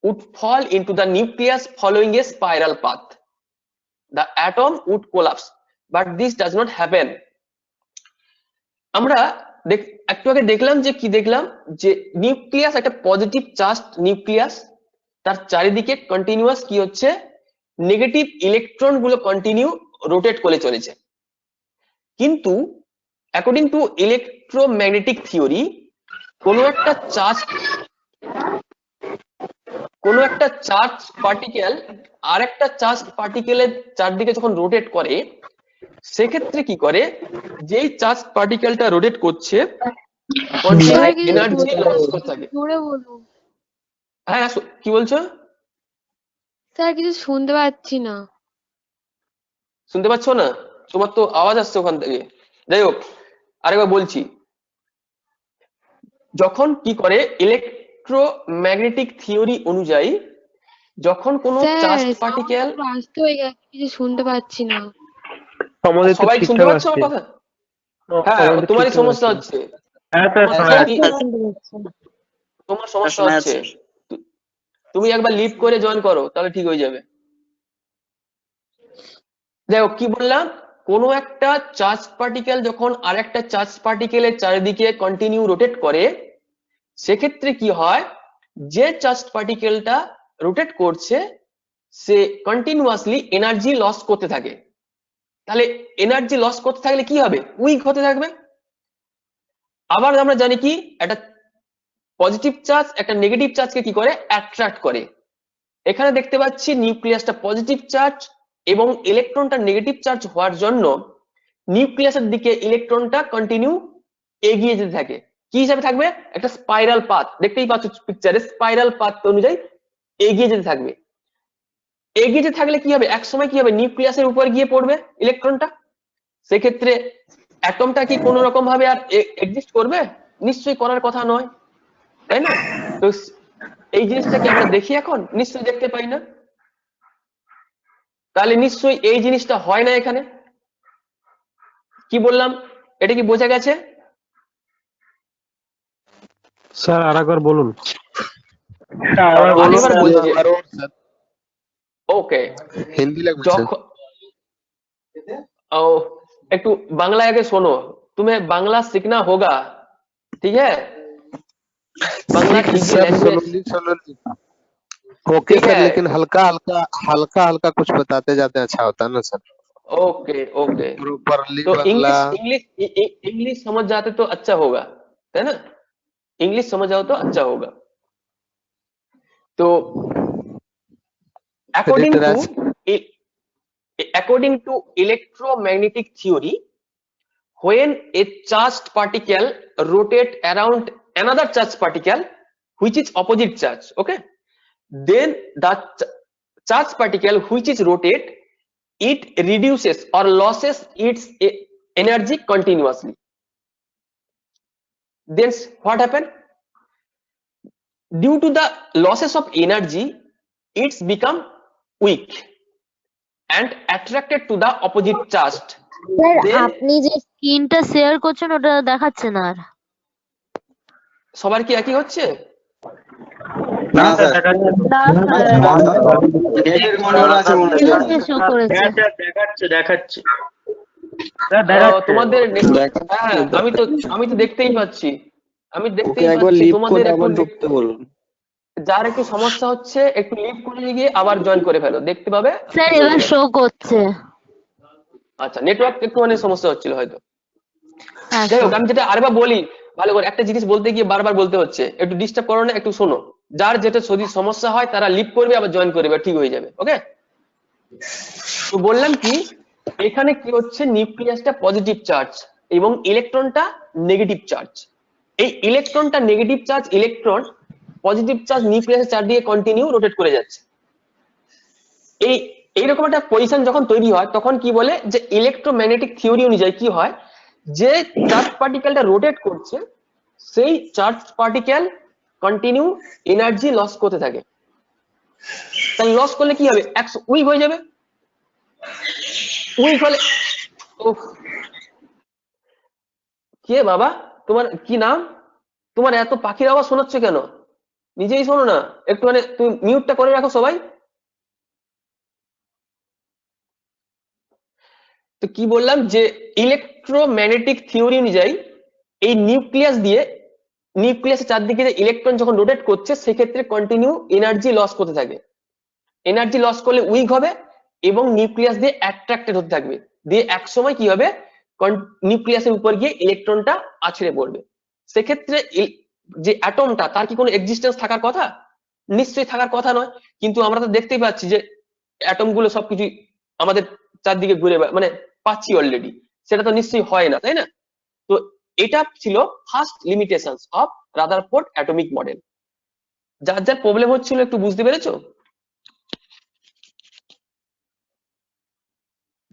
would fall into the nucleus following a spiral path. The atom would collapse. But this does not happen. আমরা একটু আগে দেখলাম যে কি দেখলাম, যে নিউক্লিয়াস একটা পজিটিভ চার্জ নিউক্লিয়াস, তার চারিদিকে কন্টিনিউয়াস কি হচ্ছে, নেগেটিভ ইলেকট্রন গুলো কন্টিনিউ রোটেট করে চলেছে। কিন্তু অ্যাকর্ডিং টু ইলেকট্রোম্যাগনেটিক থিওরি, কোনো একটা চার্জ পার্টিকেল আর একটা চার্জ পার্টিকেলের চারদিকে যখন রোটেট করে, সেক্ষেত্রে কি করে, যেই চার্জ পার্টিকেলটা রোটেট করছে কন্টিনিউ এনার্জি লস করতে থাকে। জোরে বলুন হ্যাঁ কি বলছো? স্যার, কিছু শুনতে পাচ্ছি না। শুনতে পাচ্ছ না? তোমার তো আওয়াজ আসছে ওখান থেকে। যাই হোক, আরেকবার বলছি, যখন কি করে ইলেকট্রোম্যাগনেটিক থিওরি অনুযায়ী, যখন কোনো চার্জ স্যার, পার্টিকেল, আসতে হয়ে গেছে, কিছু শুনতে পাচ্ছি না। আমাদের তো সবাই শুনতে ঠিকঠাক পাচ্ছ আমার আসছে। কথা? হ্যাঁ, আমাদের তোমারই ঠিকঠাক সমস্যা আসছে। হচ্ছে, হ্যাঁ স্যার, শোনা তোমার যাচ্ছে। তোমার সমস্যা শোনা হচ্ছে। যাচ্ছে। তুমি একবার লিভ করে জয়েন করো, তাহলে ঠিক হয়ে যাবে। যাই হোক, কি বললাম, কোনো একটা চার্জ পার্টিকেল যখন আরেকটা চার্জ পার্টিকেলের চারিদিকে কন্টিনিউ রোটেট করে, সেক্ষেত্রে কি হয়, যে চার্জ পার্টিকেলটা রোটেট করছে সে কন্টিনিউয়াসলি এনার্জি লস করতে থাকে। তাহলে এনার্জি লস করতে থাকলে কি হবে, উইক হতে থাকবে। আবার আমরা জানি কি, একটা পজিটিভ চার্জ একটা নেগেটিভ চার্জকে কি করে, অ্যাট্রাক্ট করে। এখানে দেখতে পাচ্ছি নিউক্লিয়াসটা পজিটিভ চার্জ এবং ইলেকট্রনটা নেগেটিভ চার্জ হওয়ার জন্য নিউক্লিয়াসের দিকে ইলেকট্রনটা কন্টিনিউ এগিয়ে যেতে থাকে। কি হিসাবে থাকবে, একটা স্পাইরাল পাথ, দেখতেই পাচ্ছ পিকচারে, স্পাইরাল পাথ অনুযায়ী এগিয়ে যেতে থাকবে। এগিয়ে যেতে থাকলে কি হবে, এক সময় কি হবে, নিউক্লিয়াসের উপর গিয়ে পড়বে ইলেকট্রনটা। সেক্ষেত্রে অ্যাটমটা কি কোনো রকম ভাবে আর এক্সিস্ট করবে? নিশ্চয়ই করার কথা নয়, তাই না? তো এই জিনিসটাকে আমরা দেখি এখন, নিশ্চয়ই দেখতে পাই না। তাহলে নিশ্চয়ই এই জিনিসটা হয় না এখানে। কি বললাম, এটা কি বোঝা গেছে? স্যার আরেকবার বলুন। আরেকবার বলছি, और सर ওকে। हिंदी लैंग्वेज যখন একটু बांग्ला आगे सुनो, तुम्हें बांग्ला सीखना होगा, ठीक है? बांग्ला इजी लैंग्वेज, ओके ठीक सर, है? लेकिन हल्का हल्का कुछ बताते जाते अच्छा होता है ना सर। ओके ओके, प्रॉपरली तो बांग्ला। इंग्लिश समझ जाते तो अच्छा होगा, है ना? इंग्लिश समझ जाओ तो अच्छा होगा। तो according to electromagnetic theory, when a charged particle rotate around another charged particle which is opposite charge, okay, then the charged particle which is rotate, it reduces or losses its energy continuously. Then what happen, due to the losses of energy, it's become weak and attracted to the opposite charge. Sir, Then আপনি যে স্ক্রিনটা শেয়ার করছেন ওটা দেখাচ্ছে না আর। সবার কি একই হচ্ছে? না স্যার, না নেটের গন্ডগোল আছে মনে হয়। স্যার, শো করেছে। দেখাচ্ছে। তোমাদের হ্যাঁ, আমি তো দেখতেই পাচ্ছি, তোমাদের একটু ঢুকতে বলুন। যার একটু সমস্যা হচ্ছে একটু লিভ করে গিয়ে আবার জয়েন করে ফেলো, দেখতে পাবে। স্যার এবার শো করছে। আচ্ছা, নেটওয়ার্ক একটু সমস্যা হচ্ছিল হয়তো। হ্যাঁ যাই হোক, আমি যেটা আরেকবার বলি, ভালো করে একটা জিনিস বলতে গিয়ে বারবার বলতে হচ্ছে, একটু ডিস্টার্ব করো না, একটু শোনো। যার যেটা যদি সমস্যা হয় তারা লিভ করবে আবার জয়েন করবে, ঠিক হয়ে যাবে। ওকে, তো বললাম কি, এখানে কি হচ্ছে, নিউক্লিয়াসটা পজিটিভ চার্জ এবং ইলেকট্রনটা নেগেটিভ চার্জ। এই ইলেকট্রনটা negative charge, electron positive charge নিউক্লিয়াসের চারদিকে কন্টিনিউ রোটেট করে যাচ্ছে। এইরকম একটা পজিশন যখন তৈরি হয়, তখন কি বলে, যে ইলেকট্রোম্যাগনেটিক থিওরি অনুযায়ী কি হয়, যে চার্জ পার্টিকেলটা রোটেট করছে সেই charge particle continue energy loss করতে থাকে। তাই লস করলে কি হবে, উইক হয়ে যাবে। উইক হলে, কে বাবা, তোমার কি নাম? তোমার এত পাখির আওয়াজ শোনাচ্ছে কেন? নিজেই শোনো না একটু, তুমি মিউটটা করে রাখো সবাই। তো কি বললাম যে ইলেকট্রোম্যাগনেটিক থিওরি অনুযায়ী এই নিউক্লিয়াসের চারদিকে যে ইলেকট্রন যখন রোটেট করছে সেক্ষেত্রে কন্টিনিউ এনার্জি লস করতে থাকে। এনার্জি লস করলে উইক হবে এবং নিউক্লিয়াস দিয়ে অ্যাট্রাক্টেড হতে থাকবে, দিয়ে একসময় কি হবে নিউক্লিয়াসের উপর গিয়ে ইলেকট্রনটা আছড়ে পড়বে। সেক্ষেত্রে যে অ্যাটমটা তার কি কোনো এক্সিস্টেন্স থাকার কথা? নিশ্চয়ই থাকার কথা নয়, কিন্তু আমরা তো দেখতেই পাচ্ছি যে অ্যাটম গুলো সবকিছু আমাদের চারদিকে ঘুরে মানে পাচ্ছি অলরেডি, সেটা তো নিশ্চয়ই হয় না, তাই না? তো এটা ছিল first limitations of Rutherford atomic model. যার যার প্রবলেম হচ্ছিল একটু বুঝতে পেরেছো?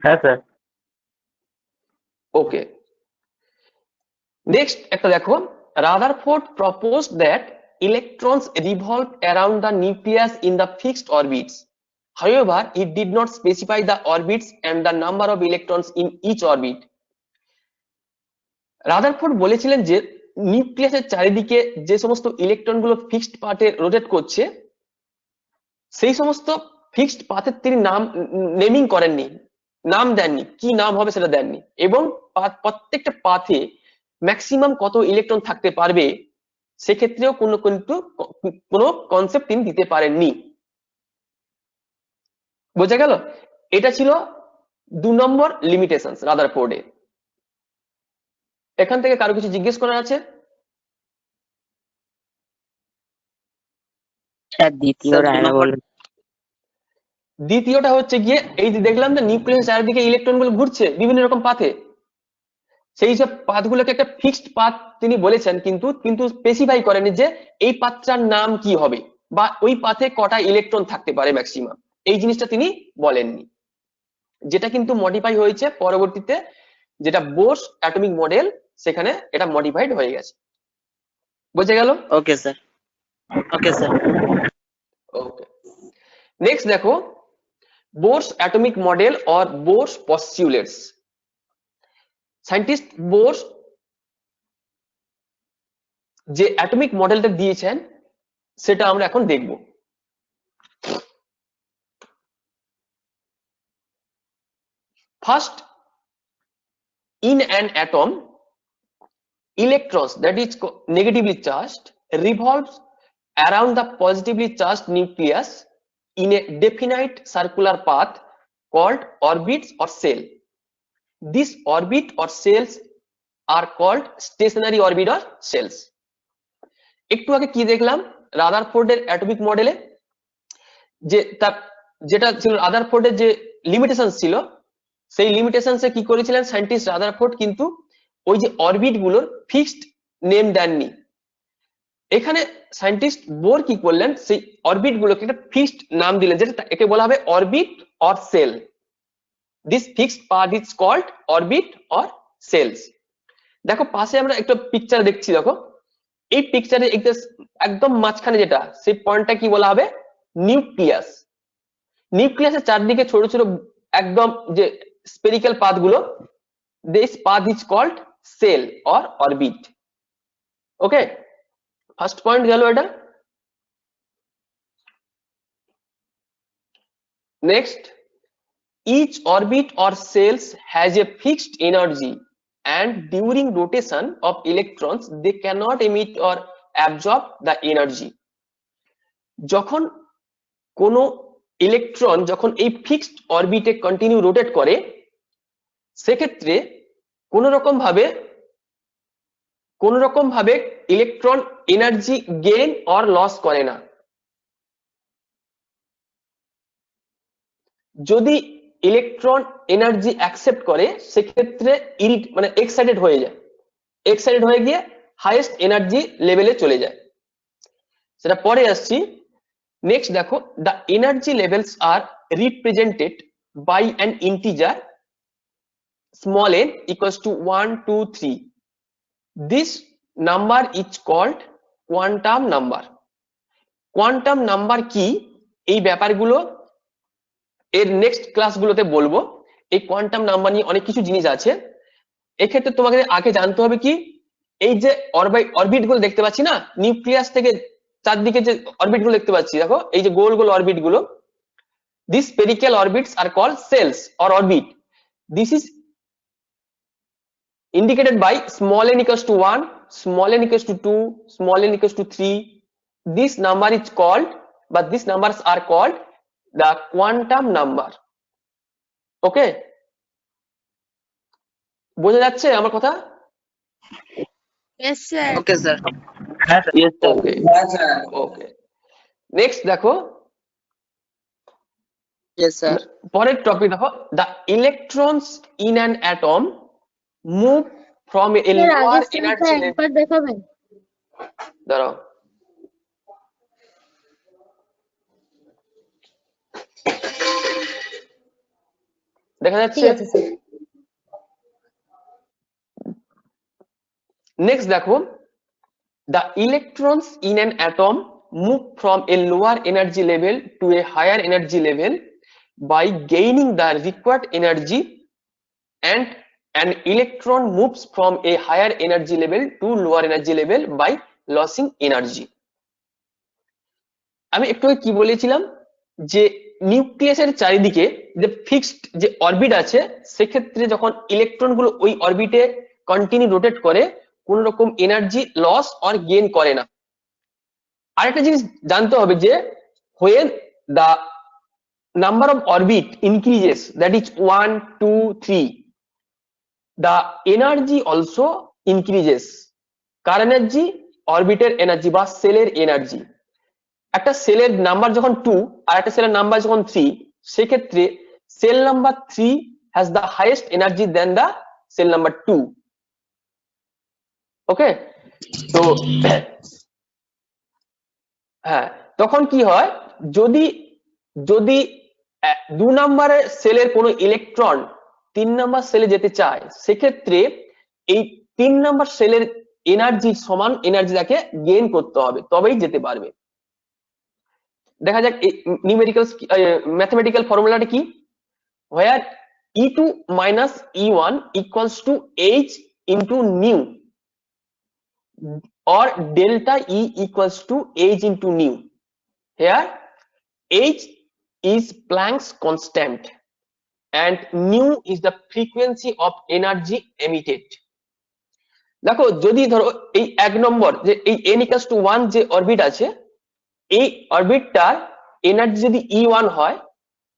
হ্যাঁ স্যার। ওকে, নেক্সট একটা দেখো, Rutherford proposed that electrons revolve around the nucleus in the fixed orbits. However, it did not specify the orbits and the number of electrons in each orbit. Rutherford বলেছিলেন যে নিউক্লিয়াসের চারিদিকে যে সমস্ত ইলেকট্রন গুলো ফিক্সড পাথে রোটেট করছে সেই সমস্ত ফিক্সড পাথের তিনি নেমিং করেননি, নাম দেননি, কি নাম হবে সেটা দেননি, এবং প্রত্যেকটা পাথে ম্যাক্সিমাম কত ইলেকট্রন থাকতে পারবে সেক্ষেত্রেও কোনো কনসেপ্ট তিনি দিতে পারেননি। বোঝা গেল? এটা ছিল 2 নম্বর লিমিটেশনস রাদারফোর্ডে। এখান থেকে কারো কিছু জিজ্ঞেস করার আছে? দ্বিতীয়টা হচ্ছে গিয়ে এই যে দেখলাম যে নিউক্লিয়াসের চারিদিকে ইলেকট্রন গুলো ঘুরছে বিভিন্ন রকম পাথে, সেই সব পাথগুলোকে একটা ফিক্সড পাথ তিনি বলেছেন, কিন্তু স্পেসিফাই করেনি যে এই পাথটার নাম কি হবে বা ওই পাথে কটা ইলেকট্রন থাকতে পারে ম্যাক্সিমাম, এই জিনিসটা তিনি বলেননি, যেটা কিন্তু মডিফাই হয়েছে পরবর্তীতে, যেটা বোরস অ্যাটমিক মডেল, সেখানে এটা মডিফাইড হয়ে গেছে। বুঝে গেল? Okay sir. Okay sir. Okay, next দেখো Bohr's atomic model or Bohr's postulates. Scientist Bohr's যে অ্যাটমিক মডেলটা দিয়েছেন সেটা আমরা এখন দেখব। First, in an atom, electrons that is negatively charged revolves around the positively charged nucleus in a definite circular path called orbits or cell. These orbit or cells are called stationary orbit or cells. একটু আগে কি দেখলাম রাদারফোর্ডের অ্যাটমিক মডেলে, যে যেটা ছিল রাদারফোর্ডের যে লিমিটেশন ছিল, সেই লিমিটেশনসে কি করেছিলেন সায়েন্টিস্ট রাদারফোর্ড, কিন্তু ওই যে অরবিট গুলোর ফিক্সড নেম দেননি। এখানে সায়েন্টিস্ট বোর কি করলেন, সেই অরবিট গুলোকে একটা ফিক্সড নাম দিলেন, যেটা একে বলা হবে orbit or shell. This fixed part is called orbit or shells. দেখো পাশে আমরা একটা পিকচার দেখছি, দেখো এই পিকচারে একদম মাঝখানে যেটা, সেই পয়েন্টটা কি বলা হবে? নিউক্লিয়াস। নিউক্লিয়াসের চারদিকে ছোট ছোট একদম যে স্পেরিক্যাল পাথ গুলো, this path is called shell or orbit. Okay, first point গেল এটা। Next, each orbit or shells has a fixed energy and during rotation of electrons they cannot emit or absorb the energy. যখন কোন ইলেকট্রন যখন এই ফিক্সড অরবিটে কন্টিনিউ রোটেট করে সেক্ষেত্রে কোন রকম ভাবে electron energy gain or loss করে না। যদি ইলেকট্রন এনার্জি অ্যাকসেপ্ট করে সেক্ষেত্রে মানে এক্সাইটেড হয়ে যায়, এক্সাইটেড হয়ে গিয়ে হাইয়েস্ট এনার্জি লেভেলে চলে যায়, সেটা পরে আসছি। নেক্সট দেখো, the energy levels are represented by an integer small n equals to 1 2 3. This number is called quantum number. Quantum number কি, এই ব্যাপারগুলো এর নেক্সট ক্লাসগুলোতে বলবো। এই কোয়ান্টাম নাম্বার নিয়ে অনেক কিছু জিনিস আছে। এক্ষেত্রে তোমাকে আগে জানতে হবে কি, এই যে অরবিট গুলো দেখতে পাচ্ছি না, নিউক্লিয়াস থেকে চারদিকে যে অরবিট গুলো দেখতে পাচ্ছি, দেখো এই যে গোল গোল অরবিট গুলো, this spherical orbits are called shells or orbit. This is indicated by small n equals to 1, small n equals to 2, small n equals to 3. This number is called, but these numbers are called the quantum number. Okay, বোঝা যাচ্ছে আমার কথা? Yes, sir. Okay sir. Yes, sir. Okay, okay. Next দেখো, ইয়েস স্যার। পরের টপিক দেখো, the electrons in an atom move from a sir lower আগের স্লাইডটা energy level. একবার দেখাবেন? দাঁড়াও, দেখা ঠিক যাচ্ছে? আছে স্যার। Next দেখো, the electrons in an atom move from a lower energy level to a higher energy level by gaining the required energy, and an electron moves from a higher energy level to lower energy level by losing energy. আমি একটু আগে কি বলেছিলাম যে নিউক্লিয়াসের চারিদিকে যে ফিক্সড যে অরবিট আছে, সেক্ষেত্রে যখন ইলেকট্রন গুলো ওই অরবিটে কন্টিনিউ রোটেট করে, কোন রকম এনার্জি লস অর গেইন করে না। আরেকটা জিনিস জানতে হবে যে when the number of orbit increases, that is 1, 2, 3, the energy also increases. কার এনার্জি? অরবিটের এনার্জি বা সেলের এনার্জি। একটা সেলের নাম্বার যখন 2 আর একটা সেলের নাম্বার যখন 3, সেক্ষেত্রে cell number 3 has the highest energy than the cell number 2. ওকে, তো হ্যাঁ, তখন কি হয়, যদি যদি 2 নম্বরের সেলের কোনো ইলেকট্রন 3 নম্বর সেলে যেতে চায়, সেক্ষেত্রে এই 3 নম্বর সেলের এনার্জি সমান এনার্জি তাকে গেইন করতে হবে, তবেই যেতে পারবে। দেখা যাক নিউমেরিক্যাল ম্যাথমেটিক্যাল ফর্মুলাটা কি, where E2 minus E1 equals to H into nu, or delta E equals to H into nu. Here H is Planck's constant and nu is the frequency of energy emitted. দেখো, যদি ধরো এই 1 নম্বর যে এই n equals to 1 যে অরবিট আছে, এই অরবিটটার এনার্জি যদি E1 হয়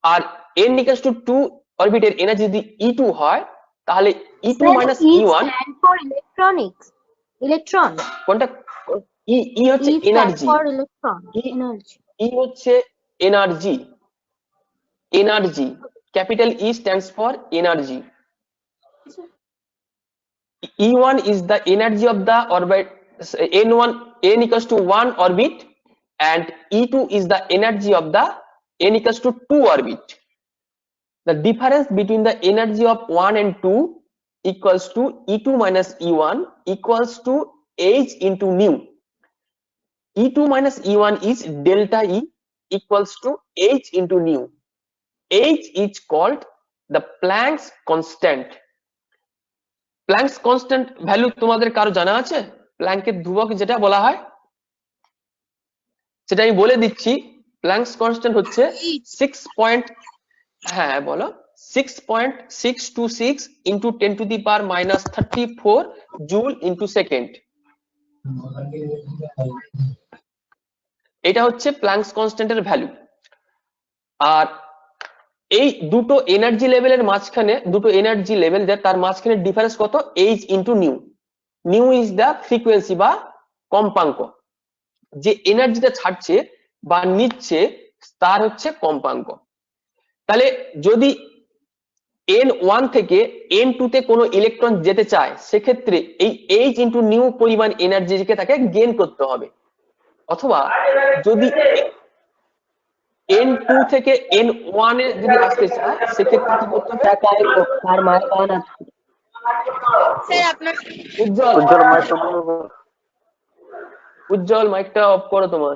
আর n equals to 2 অরবিটের এনার্জি যদি E2 হয়, তাহলে E2 minus E1 stand for electronics. Electron. কোনটা? E হচ্ছে E stand energy, for electron. Energy. E হচ্ছে energy, energy, capital E stands for energy. E1 is the energy of the orbit, n equals to 1 orbit, and E2 is the energy of the n equals to 2 orbit. The difference between the energy of 1 and 2 equals to E2 minus E1 equals to H into nu. E2 minus E1 is delta E equals to H into nu. H is called the Planck's constant. Planck's constant value তোমাদের কারো জানা আছে? প্ল্যাঙ্কের ধ্রুবক যেটা বলা হয়, সেটা আমি বলে দিচ্ছি। প্ল্যাঙ্কস কনস্ট্যান্ট হচ্ছে 6. হ্যাঁ বলো, 6.626 into 10 to the power minus 34 joule into second. এটা হচ্ছে প্ল্যাঙ্কস কনস্ট্যান্টের ভ্যালু। আর এই দুটো এনার্জি লেভেলের মাঝখানে, দুটো এনার্জি লেভেল তার মাঝখানে ডিফারেন্স কত? H into nu. Nu is the frequency বা কম্পাঙ্ক, যে এনার্জিটা ছাড়ছে বা নিচ্ছে তার হচ্ছে কম্পাঙ্ক। তাহলে যদি n1 থেকে n2 তে কোনো ইলেকট্রন যেতে চায়, সেক্ষেত্রে এই H into nu পরিমাণ এনার্জিকে তাকে গেইন করতে হবে। অথবা যদি n2 থেকে n1 এ যদি আসতে চায়, সেক্ষেত্রে কি করতে হবে? স্যার আপনার উজ্জ্বল মাইকটা অফ করো তোমার।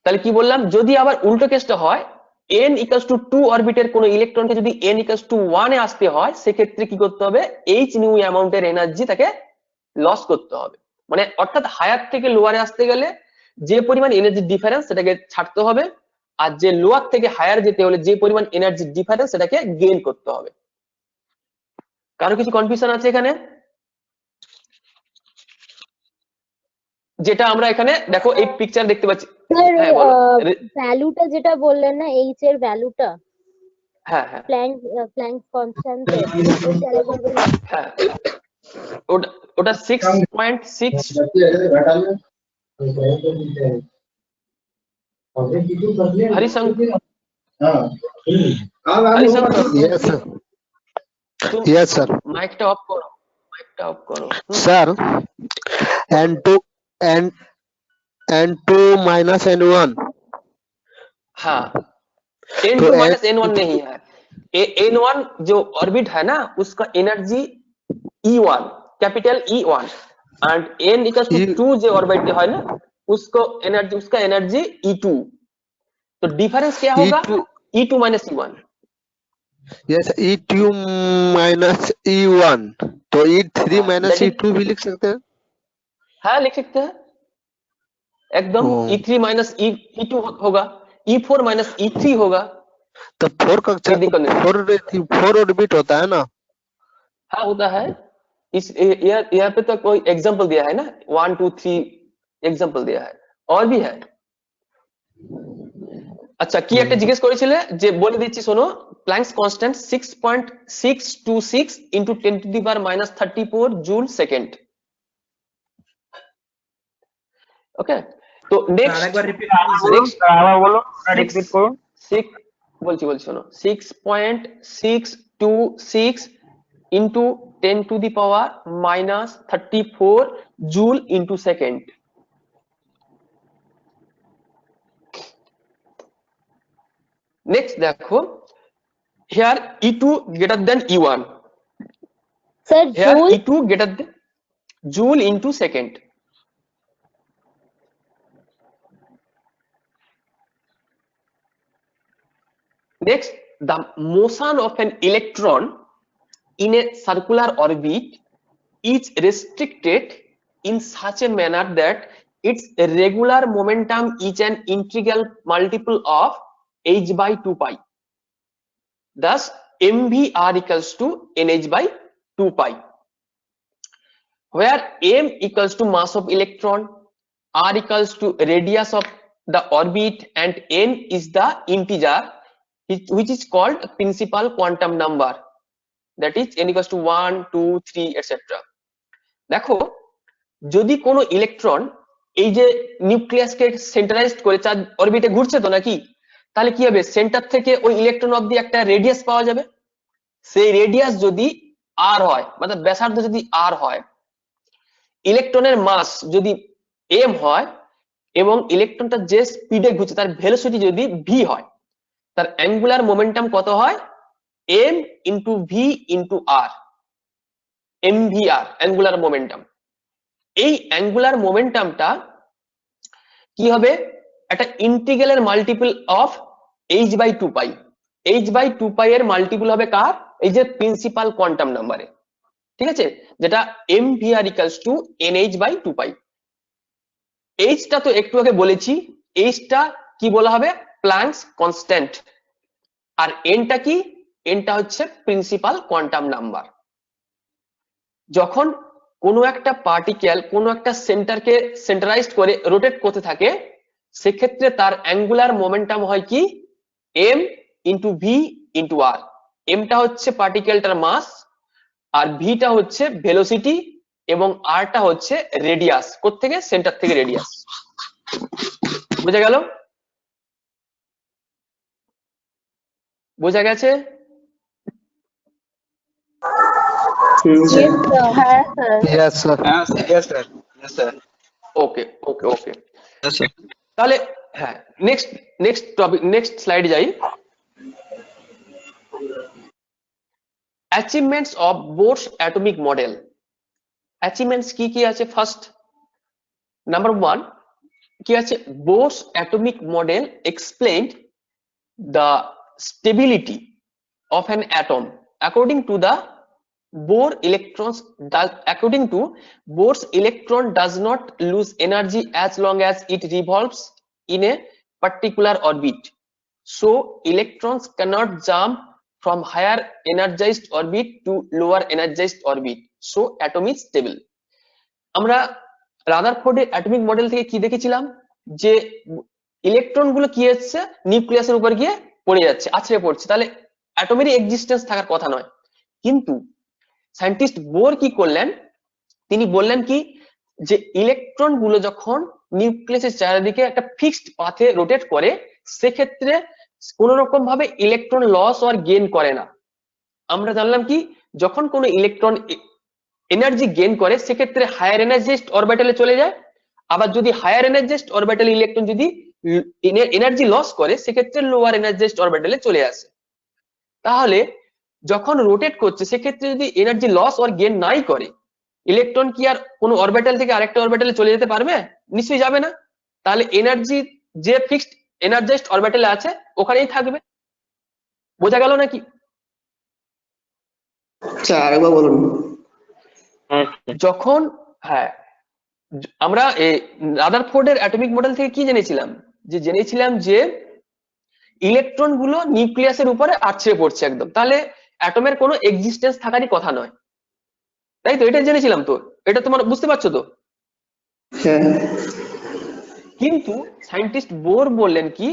তাহলে কি বললাম, যদি আবার উল্টো কেসটা হয়, n equals to 2 অরবিটের কোন ইলেকট্রনকে যদি n equals to 1 এ আসতে হয়, সেক্ষেত্রে কি করতে হবে? h nu অ্যামাউন্টের এনার্জি তাকে লস করতে হবে। মানে অর্থাৎ হায়ার থেকে লোয়ারে আসতে গেলে যে পরিমাণ এনার্জি ডিফারেন্স সেটাকে ছাড়তে হবে, আর যে লোয়ার থেকে হায়ার যেতে হলে যে পরিমাণ এনার্জি ডিফারেন্স সেটাকে গেইন করতে হবে। কারো কিছু কনফিউশন আছে এখানে? যেটা আমরা এখানে দেখো এই পিকচার দেখতে পাচ্ছি। স্যার হ্যাঁ বলো। ভ্যালুটা যেটা বললেন না এইচ এর ভ্যালুটা হ্যাঁ হ্যাঁ প্ল্যাঙ্ক কনস্ট্যান্ট হ্যাঁ ওটা 6.6 Harishankar yes sir, yes sir माइकটা অফ করো सर, n2 माइनस n1। हाँ n2 तो माइनस n1 नहीं है, n1 जो ऑर्बिट है ना उसका energy E1 capital E1 and n equals to 2 जो ऑर्बिट है ना उसका एनर्जी E2। तो डिफरेंस क्या होगा? E2 minus E1। Yes E2 minus E1, तो E3 माइनस E2 भी लिख सकते हैं। हाँ लिख सकते हैं एकदम। E3 माइनस E2 होगा, E4 माइनस E3 होगा। तो 4 कक्षा 4 ऑर्बिट होता है ना? हाँ होता है। इस यहाँ पे तो कोई एग्जांपल दिया है ना 1 2 3 एग्जांपल दिया है, और भी है। আচ্ছা কি একটা জিজ্ঞেস করেছিলে যে বলে দিচ্ছি শোনো, Planck's constant 6.626 into 10 to the power minus 34 joule second. Okay তো নেক্সট আরেকবার রিপিট করুন, আবার বলো, রিপিট করুন। বলছি শোনো 6.626 into 10 to the power minus 34 joule into second. Next देखो here E2 greater than E1, sir here joule E2 greater than joule into second। next the motion of an electron in a circular orbit is restricted in such a manner that its regular momentum is an integral multiple of h by 2 pi, thus mvr equals to nh by 2 pi, where m equals to mass of electron, r equals to radius of the orbit, and n is the integer which is called principal quantum number, that is n equals to 1 2 3 etc. দেখো যদি কোনো ইলেকট্রন এই যে নিউক্লিয়াসকে সেন্টারাইজড করে চার অরবিটে ঘুরছে তো নাকি, তাহলে কি হবে সেন্টার থেকে ওই ইলেকট্রন অবধি একটা রেডিয়াস পাওয়া যাবে। সেই রেডিয়াস যদি r হয় মানে ব্যাসার্ধ যদি r হয়, ইলেকট্রনের মাস যদি m হয় এবং ইলেকট্রনটা যে স্পিডে ঘুরছে তার ভেলোসিটি যদি v হয়, তার অ্যাঙ্গুলার মোমেন্টাম কত হয় m into v into r, mvr angular momentum. এই অ্যাঙ্গুলার মোমেন্টামটা কি হবে একটা ইন্টিগ্রালের multiple of h by 2 pi, h by 2 pi এর মাল্টিপল হবে কার এই যে প্রিন্সিপাল কোয়ান্টাম নাম্বারে, ঠিক আছে, যেটা mvr equals to nh by 2 pi। h টা তো একটু আগে বলেছি, h টা কি বলা হবে প্ল্যাঙ্কস কনস্ট্যান্ট, আর n টা কি, n টা হচ্ছে প্রিন্সিপাল কোয়ান্টাম নাম্বার। যখন কোনো একটা পার্টিকেল কোনো একটা সেন্টারকে সেন্টারাইজড করে রোটেট করতে থাকে সেক্ষেত্রে তার অ্যাঙ্গুলার মোমেন্টাম হয় কি m into v into r। m টা হচ্ছে পার্টিকেলটার মাস, আর v টা হচ্ছে ভেলোসিটি, এবং r টা হচ্ছে রেডিয়াস, কোত্থেকে সেন্টার থেকে রেডিয়াস। বোঝা গেল? বোঝা গেছে? হ্যাঁ sir yes sir. Yes sir, yes sir, okay okay okay yes sir. তাহলে হ্যাঁ নেক্সট টপিক, নেক্সট স্লাইডে যাই। Achievements of Bohr's atomic model. Achievements কি কি আছে? ফার্স্ট নাম্বার 1 কি আছে, Bohr's atomic model explained the stability of an atom according to Bohr Bohr's electron does not lose energy as long as it revolves in a particular orbit. so electrons cannot jump from higher energized orbit to lower energized orbit, so atom is stable. আমরা রাদারফোর্ডের অ্যাটমিক মডেল থেকে কি দেখেছিলাম, যে ইলেকট্রন গুলো কি হচ্ছে নিউক্লিয়াসের উপর গিয়ে পড়ে যাচ্ছে, আছড়ে পড়ছে, তাহলে অ্যাটমেরই এক্সিস্টেন্স থাকার কথা নয়। কিন্তু সায়েন্টিস্ট বোর কি করলেন, তিনি বললেন কি যে ইলেকট্রন গুলো যখন নিউক্লিয়াসের চারিদিকে একটা ফিক্সড পাথে রোটেট করে, সেক্ষেত্রে কোন রকম ভাবে ইলেকট্রন লস আর গেইন করে না। আমরা জানলাম কি যখন কোন ইলেকট্রন এনার্জি গেইন করে সেক্ষেত্রে হায়ার এনার্জিস্ট অরবিটালে চলে যায়, আবার যদি হায়ার এনার্জিস্ট অরবিটাল ইলেকট্রন যদি এনার্জি লস করে সেক্ষেত্রে লোয়ার এনার্জিস্ট অরবিটালে চলে আসে। তাহলে যখন রোটেট করছে সেক্ষেত্রে যদি এনার্জি লস আর গেইন নাই করে, ইলেকট্রন কি আর কোন অরবিটাল থেকে আরেকটা অরবিটালে চলে যেতে পারবে? নিশ্চয়ই যাবে না। তাহলে এনার্জি যে ফিক্সড এনার্জাইজড অরবিটালে আছে ওখানেই থাকবে। বোঝা গেল নাকি? আচ্ছা আরেকবার বলুন। যখন আমরা রাদারফোর্ডের অ্যাটমিক মডেল থেকে কি জেনেছিলাম, যে ইলেকট্রন গুলো নিউক্লিয়াসের উপরে আছড়ে পড়ছে একদম, তাহলে অ্যাটমের কোনো এক্সিস্টেন্স থাকারই কথা নয়, তাই তো? এটা জেনেছিলাম তো, এটা তোমার বুঝতে পারছো তো? কিন্তু সায়েন্টিস্ট বোর বললেন কি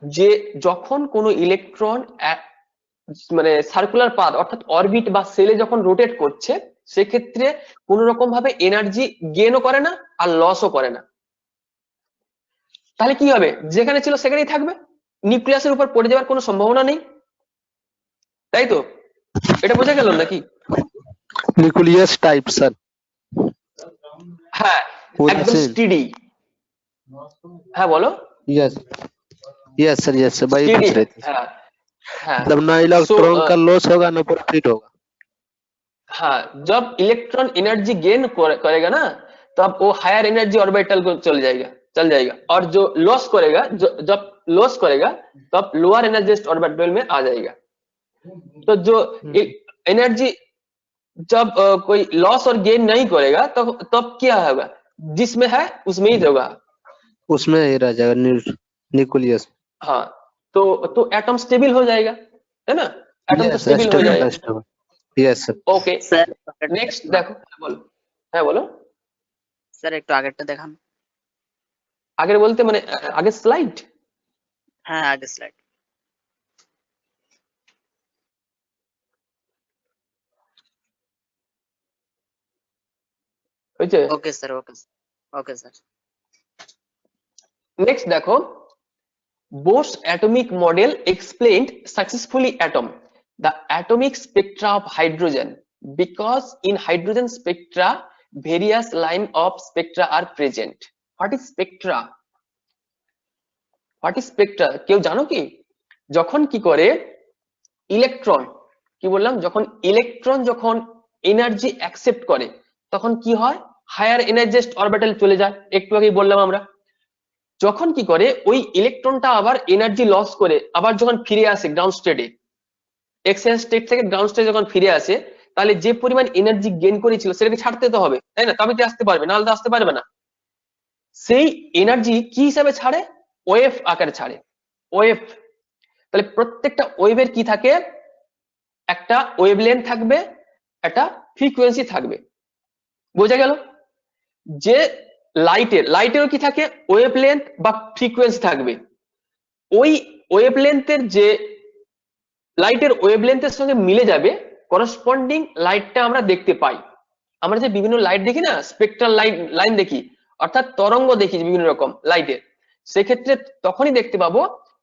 যে যখন কোনো ইলেকট্রন মানে সার্কুলার পাথ অর্থাৎ অরবিট বা সেলে যখন রোটেট করছে সেক্ষেত্রে কোন রকম ভাবে এনার্জি গেইনও করে না আর লসও করে না। তাহলে কি হবে, যেখানে ছিল সেখানেই থাকবে, নিউক্লিয়াসের উপর পড়ে যাওয়ার কোনো সম্ভাবনা নেই, তাই তো? এটা বোঝা গেল নাকি? Nucleus type sir. হ্যাঁ একদম স্টেডি। হ্যাঁ বলো। यस यस सर वही पूछ रहे थे। हाँ मतलब ना इलेक्ट्रॉन का लॉस होगा ना प्रॉफिट होगा। हाँ जब इलेक्ट्रॉन एनर्जी गेन करेगा ना तब वो हायर एनर्जी ऑर्बिटल को चल जाएगा और जो लॉस करेगा जब लॉस करेगा तब लोअर एनर्जिस्ट ऑर्बिटल में आ जाएगा। तो जो एनर्जी जब कोई लॉस और गेन नहीं करेगा तब क्या होगा, जिसमें है उसमें ही होगा, उसमें ही रह जाएगा न्यूक्लियस। हाँ तो एटम स्टेबल हो जाएगा, है ना? एटम तो स्टेबल हो जाएगा। Yes sir. ओके नेक्स्ट देखो, बोलो। হ্যাঁ বলো স্যার, একটু আগেরটা দেখান। আগের বলতে মানে আগের স্লাইড? হ্যাঁ আগের স্লাইড। হয়েছে? ওকে স্যার, ওকে স্যার। নেক্সট দেখো, Bohr's atomic model explained successfully the atomic spectra of hydrogen, because in hydrogen spectra various line of spectra are present. What is spectra? কেউ জানো কি? যখন কি করে ইলেকট্রন, কি বললাম, যখন ইলেকট্রন যখন এনার্জি অ্যাকসেপ্ট করে তখন কি হয়, হায়ার এনার্জিস্ট অরবিটাল চলে যায়, একটু আগেই বললাম আমরা। যখন কি করে ওই ইলেকট্রনটা আবার এনার্জি লস করে আবার যখন ফিরে আসে গ্রাউন্ড স্টেটে, এক্সচেঞ্জ স্টেট থেকে গ্রাউন্ড স্টেটে যখন ফিরে আসে, তাহলে যে পরিমাণ এনার্জি গেইন করেছিল সেটাকে ছাড়তে তো হবে, তাই না? তবে আসতে পারবে, নাহলে তো আসতে পারবে না। সেই এনার্জি কি হিসাবে ছাড়ে? ওয়েভ আকারে ছাড়ে, ওয়েভ। তাহলে প্রত্যেকটা ওয়েভের কি থাকে, একটা ওয়েভলেন্থ থাকবে, একটা ফ্রিকোয়েন্সি থাকবে। বোঝা গেল? যে লাইটেরও কি থাকে, ওয়েভলেন্থ বা ফ্রিকোয়েন্সি থাকবে। ওই ওয়েভলেন্থের যে লাইটের ওয়েভলেন্থের সঙ্গে মিলে যাবে করসপন্ডিং লাইটটা আমরা দেখতে পাই। আমরা যে বিভিন্ন লাইট দেখি না, স্পেকট্রাল লাইন দেখি, অর্থাৎ তরঙ্গ দেখি বিভিন্ন রকম লাইটের, সেক্ষেত্রে তখনই দেখতে পাবো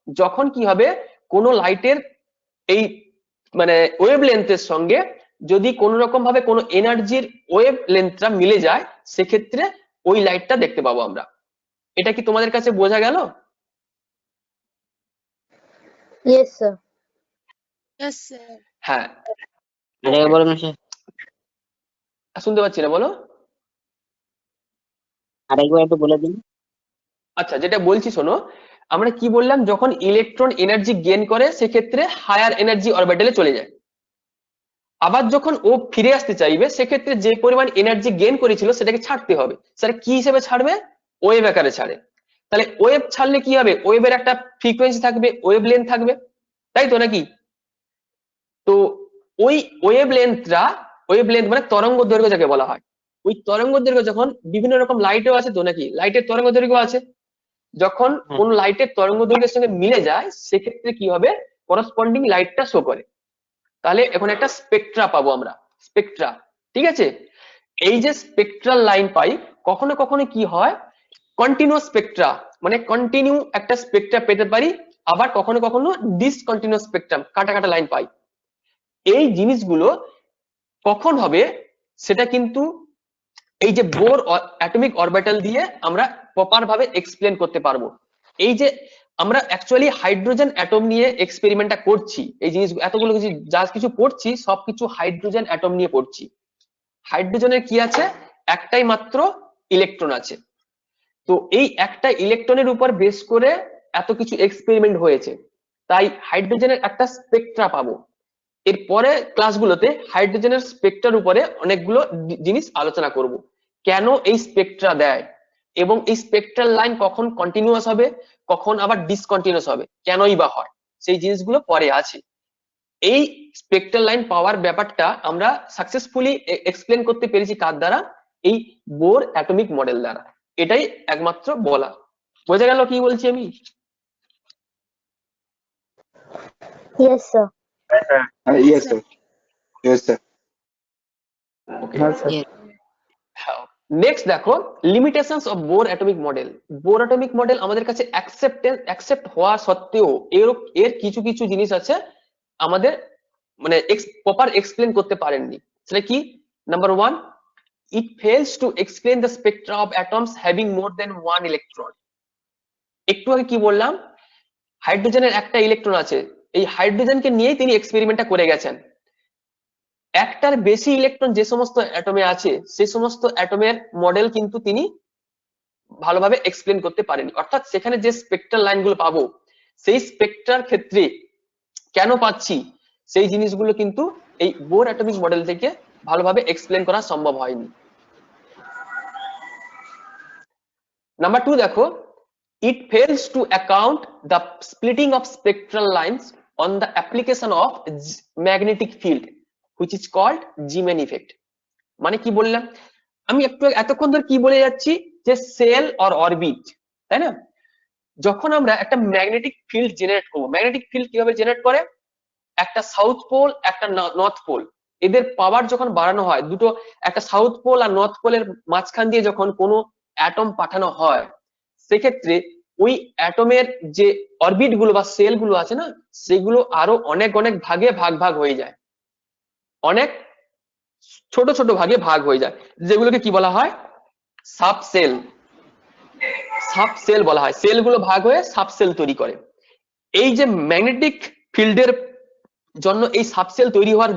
যখন কি হবে, কোন লাইটের এই মানে ওয়েভলেন্থের সঙ্গে যদি কোন রকম ভাবে কোন এনার্জির ওয়েভলেন্থটা মিলে যায় সেক্ষেত্রে ওই লাইটটা দেখতে পাবো আমরা। এটা কি তোমাদের কাছে বোঝা গেল? Yes sir. Yes sir. হ্যাঁ আরেকবার বলুন স্যার। শুনতে পাচ্ছি না, বলো। আরেকবার একটু বলে দিন। আচ্ছা যেটা বলছি শোনো, আমরা কি বললাম, যখন ইলেকট্রন এনার্জি গেইন করে সেক্ষেত্রে হায়ার এনার্জি অরবিটালে চলে যায়, আবার যখন ও ফিরে আসতে চাইবে সেক্ষেত্রে যে পরিমাণ এনার্জি গেইন করেছিল সেটাকে ছাড়তে হবে। স্যার কি হিসেবে ছাড়বে? ওয়েভ আকারে ছাড়ে। তাহলে ওয়েভ ছাড়লে কি হবে, ওয়েভের একটা ফ্রিকোয়েন্সি থাকবে, ওয়েভ লেন্থ থাকবে, তাই তো নাকি? তো ওই ওয়েভ লেন্থ মানে তরঙ্গ দৈর্ঘ্য যাকে বলা হয়, ওই তরঙ্গ দৈর্ঘ্য যখন বিভিন্ন রকম লাইটেও আছে তো নাকি, লাইটের তরঙ্গ দৈর্ঘ্য আছে, যখন কোন লাইটের তরঙ্গ দৈর্ঘ্যের সঙ্গে মিলে যায় সেক্ষেত্রে কি হবে, করসপন্ডিং লাইটটা শো করে। তাহলে এখন একটা স্পেকট্রা পাবো আমরা, স্পেকট্রা, ঠিক আছে? এই যে স্পেকট্রাল লাইন পাই, কখনো কখনো কি হয় কন্টিনিউয়াস স্পেকট্রা, মানে কন্টিনিউ একটা স্পেকট্রা পেতে পারি, আবার কখনো কখনো ডিসকন্টিনিউয়াস স্পেকট্রাম, কাটা কাটা লাইন পাই। এই জিনিসগুলো কখন হবে সেটা কিন্তু এই যে বোর অ্যাটমিক অরবিটাল দিয়ে আমরা প্রপার ভাবে এক্সপ্লেন করতে পারবো। এই যে আমরা অ্যাকচুয়ালি হাইড্রোজেন অ্যাটম নিয়ে এক্সপেরিমেন্টটা করছি, এই জিনিস এতগুলো কিছু যা কিছু পড়ছি সবকিছু হাইড্রোজেন অ্যাটম নিয়ে পড়ছি। হাইড্রোজেনের কি আছে, একটাই মাত্র ইলেকট্রন আছে। তো এই একটা ইলেকট্রনের উপর বেস করে এত কিছু এক্সপেরিমেন্ট হয়েছে, তাই হাইড্রোজেনের একটা স্পেকট্রা পাবো। এরপরে ক্লাসগুলোতে হাইড্রোজেনের স্পেকট্রার উপরে অনেকগুলো জিনিস আলোচনা করব, কেন এই স্পেকট্রা দেয় এবং এই স্পেকট্রাল লাইন কখন কন্টিনিউয়াস হবে, কখন আবার ডিসকন্টিনিউয়াস হবে, কেনই বা হয়, সেই জিনিসগুলো পরে আছে। এই স্পেকট্রাল লাইন পাওয়ার ব্যাপারটা আমরা সাকসেসফুলি এক্সপ্লেন করতে পেরেছি কার দ্বারা, এই বোর অ্যাটমিক মডেল দ্বারা। এটাই একমাত্র বলা, বোঝা গেল কি বলছি আমি? Yes, sir. Yes, sir. Yes, sir. Okay, হ্যাঁ স্যার। নেক্সট দেখো limitations of Bohr atomic model. Bohr atomic model আমাদের কাছে অ্যাকসেপ্ট হওয়া সত্ত্বেও এর কিছু কিছু জিনিস আছে আমাদের মানে প্রপার এক্সপ্লেন করতে পারেননি। সেটা কি? Number 1, it fails to explain the spectra of atoms having more than one electron. একটু আগে কি বললাম, হাইড্রোজেনের একটা ইলেকট্রন আছে, এই হাইড্রোজেনকে নিয়েই তিনি এক্সপেরিমেন্টটা করে গেছেন। একটার বেশি ইলেকট্রন যে সমস্ত অ্যাটমে আছে সেই সমস্ত অ্যাটমের মডেল কিন্তু তিনি ভালোভাবে এক্সপ্লেন করতে পারেনি। অর্থাৎ সেখানে যে স্পেকট্রাল লাইনগুলো পাবো সেই স্পেকট্রার ক্ষেত্রে কেন পাচ্ছি সেই জিনিসগুলো কিন্তু এই বোর অ্যাটমিক মডেল থেকে ভালোভাবে এক্সপ্লেন করা সম্ভব হয়নি। নাম্বার 2 দেখো, it fails to account the splitting of spectral lines on the application of magnetic field which is called Zeeman effect. মানে কি বললাম আমি এতক্ষণ ধরে, কি বলে যাচ্ছি যে সেল অর অরবিট, তাই না? যখন আমরা একটা ম্যাগনেটিক ফিল্ড জেনারেট করবো, ম্যাগনেটিক ফিল্ড কিভাবে জেনারেট করে, একটা সাউথ পোল একটা নর্থ পোল, এদের পাওয়ার যখন বাড়ানো হয়, দুটো একটা সাউথ পোল আর নর্থ পোলের মাঝখান দিয়ে যখন কোনো অ্যাটম পাঠানো হয়, সেক্ষেত্রে ওই অ্যাটমের যে অরবিট গুলো বা সেল গুলো আছে না, সেগুলো আরো অনেক অনেক ভাগে ভাগ হয়ে যায়, অনেক ছোট ছোট ভাগে ভাগ হয়ে যায়, যেগুলোকে কি বলা হয়, সাবসেল। সাবসেল বলা হয়, সেল গুলো ভাগ হয়ে সাবসেল তৈরি করে। এই যে ম্যাগনেটিক ফিল্ডের জন্য এই সাবসেল তৈরি হওয়ার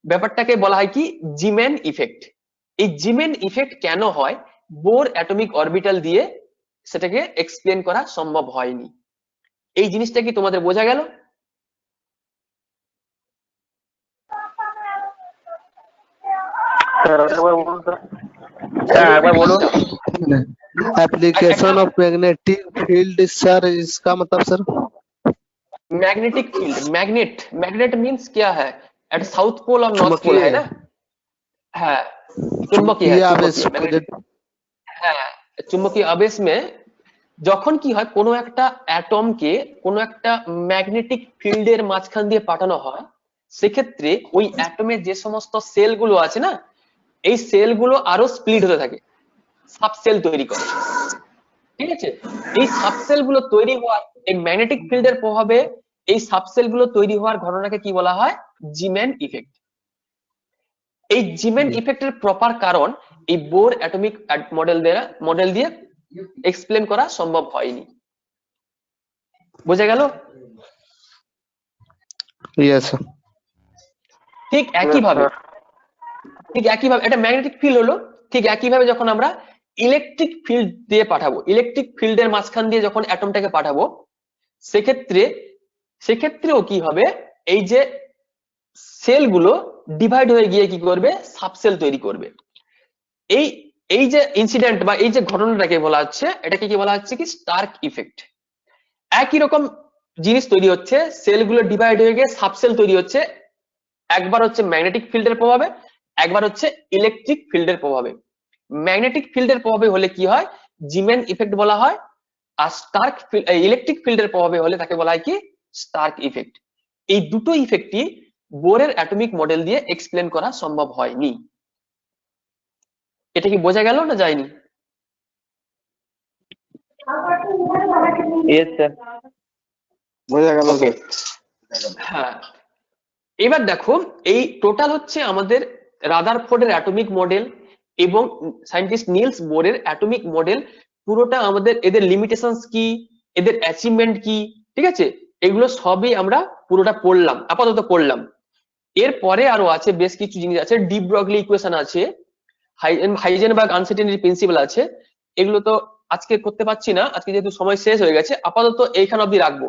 ব্যাপারটাকে বলা হয় কি, জিম্যান ইফেক্ট। এই জিম্যান ইফেক্ট কেন হয়, বোর অ্যাটমিক অরবিটাল দিয়ে সেটাকে এক্সপ্লেন করা সম্ভব হয়নি। এই জিনিসটা কি তোমাদের বোঝা গেল? স্যার একবার বলুন তো। হ্যাঁ একবার বলুন। Application of magnetic field sir, इसका मतलब sir? Magnetic field, magnet means क्या है, एट साउथ पोल और नॉर्थ पोल है ना, है চুম্বকীয় আবেশ। হ্যাঁ, চুম্বকীয় আবেশ মে যখন কি হয়, কোনো একটা অ্যাটমকে কোনো একটা ম্যাগনেটিক ফিল্ডের মাঝখান দিয়ে পাঠানো হয়, সেক্ষেত্রে ওই অ্যাটমের যে সমস্ত সেল গুলো আছে না, এই সেল গুলো আরো স্প্লিট হতে থাকে, সাবসেল তৈরি করে, ঠিক আছে? এই সাবসেল গুলো তৈরি হওয়ার, এই ম্যাগনেটিক ফিল্ডের প্রভাবে এই সাবসেল গুলো তৈরি হওয়ার ঘটনাকে কি বলা হয়, জিম্যান ইফেক্ট। এই জিম্যান ইফেক্টের প্রপার কারণ এই বোর অ্যাটমিক মডেল দিয়ে এক্সপ্লেন করা সম্ভব হয়নি। বোঝা গেল? Yes sir. ঠিক একইভাবে একটা ম্যাগনেটিক ফিল্ড হলো, ঠিক একইভাবে যখন আমরা ইলেকট্রিক ফিল্ড দিয়ে পাঠাবো, ইলেকট্রিক ফিল্ডের মাঝখান দিয়ে যখন অ্যাটমটাকে পাঠাবো, সেক্ষেত্রেও কি হবে, এই যে সেল গুলো ডিভাইড হয়ে গিয়ে কি করবে, সাবসেল তৈরি করবে। এই যে ইনসিডেন্ট বা এই যে ঘটনাটাকে বলা হচ্ছে, এটাকে কি বলা হচ্ছে কি স্টার্ক ইফেক্ট। একই রকম জিনিস তৈরি হচ্ছে, সেলগুলো ডিভাইড হয়ে গিয়ে সাবসেল তৈরি হচ্ছে, একবার হচ্ছে ম্যাগনেটিক ফিল্ডের প্রভাবে, একবার হচ্ছে ইলেকট্রিক ফিল্ডের প্রভাবে। ম্যাগনেটিক ফিল্ডের প্রভাবে হলে কি হয়, জিমেন ইফেক্ট বলা হয়, আর স্টার্ক ইলেকট্রিক ফিল্ডের প্রভাবে হলে তাকে বলা হয় কি স্টার্ক ইফেক্ট। এই দুটো ইফেক্টই বোরের অ্যাটমিক মডেল দিয়ে এক্সপ্লেন করা সম্ভব হয়নি। এটা কি বোঝা গেল না যায়নি? Yes sir. বোঝা গেল স্যার। হ্যাঁ, এবার দেখো এই টোটাল হচ্ছে আমাদের রাদারফোর্ডের অ্যাটমিক মডেল এবং সায়েন্টিস্ট নিলস বোরের অ্যাটমিক মডেল, পুরোটা আমাদের এদের লিমিটেশনস কি, এদের অ্যাচিভমেন্ট কি, ঠিক আছে, এগুলো সবই আমরা পুরোটা পড়লাম, আপাতত পড়লাম। এরপরে আরো আছে বেশ কিছু জিনিস আছে, ডি ব্রগলি ইকুয়েশন আছে, হাইজেনবার্গ আনসার্টেনিটি প্রিন্সিপাল আছে, এগুলো তো আজকে করতে পারছি না, আজকে যেহেতু সময় শেষ হয়ে গেছে, আপাতত এইখান অবধি রাখবো।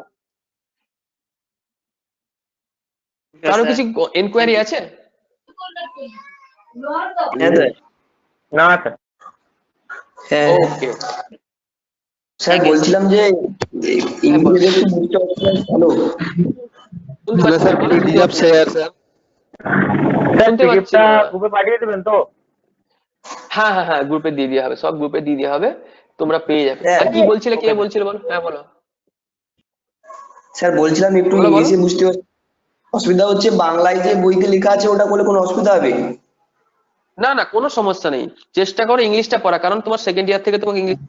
কারো কিছু এনকোয়ারি আছে? না স্যার। ওকে, স্যার বলছিলাম যে ইংরেজি একটু বুঝতে পারছিলাম ভালো। শুনতে স্যার পাচ্ছি না? PDF share sir. স্যার শুনতে পাচ্ছি পিডিএফটা না। গ্রুপে পাঠিয়ে দেবেন তো? হ্যাঁ হ্যাঁ হ্যাঁ, গ্রুপে দিয়ে দেওয়া হবে, সব গ্রুপে দিয়ে দেওয়া হবে, তোমরা পেয়ে যাবে। আর কি বলছিলে, কে বলছিলে বলো? হ্যাঁ বলো। স্যার বলছিলাম একটু বলো, বলো। ইংলিশে বুঝতে অসুবিধা হচ্ছে, বাংলায় যে বইতে লেখা আছে ওটা করলে কোনো অসুবিধা হবে? না না, কোনো সমস্যা নেই, চেষ্টা করো ইংলিশটা পড়া, কারণ তোমার সেকেন্ড ইয়ার থেকে তোমাকে ইংলিশ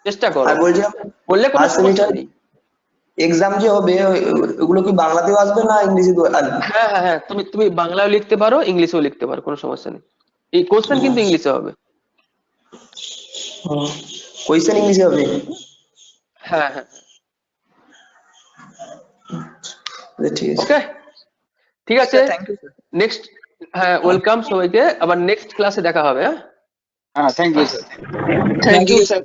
চেষ্টা করো, আর বলছিলাম বললে কোনো ফার্স্ট সমস্যা সেমিস্টার নেই। এক্সাম যে হবে ওগুলো কি বাংলাতেও আসবে না ইংলিশেতেও আসবে? হ্যাঁ হ্যাঁ হ্যাঁ, তুমি তুমি বাংলাও লিখতে পারো, ইংলিশেও লিখতে পারো, কোনো সমস্যা নেই। এই কোশ্চেন কিন্তু ইংলিশে হবে। কোয়েশ্চেন ইংলিশে হবে? হ্যাঁ হ্যাঁ, ঠিক আছে। ওকে, ঠিক আছে, নেক্সট, হ্যাঁ ওয়েলকাম সবাইকে, আবার নেক্সট ক্লাসে দেখা হবে। হ্যাঁ, হ্যাঁ, thank you sir. Thank you sir.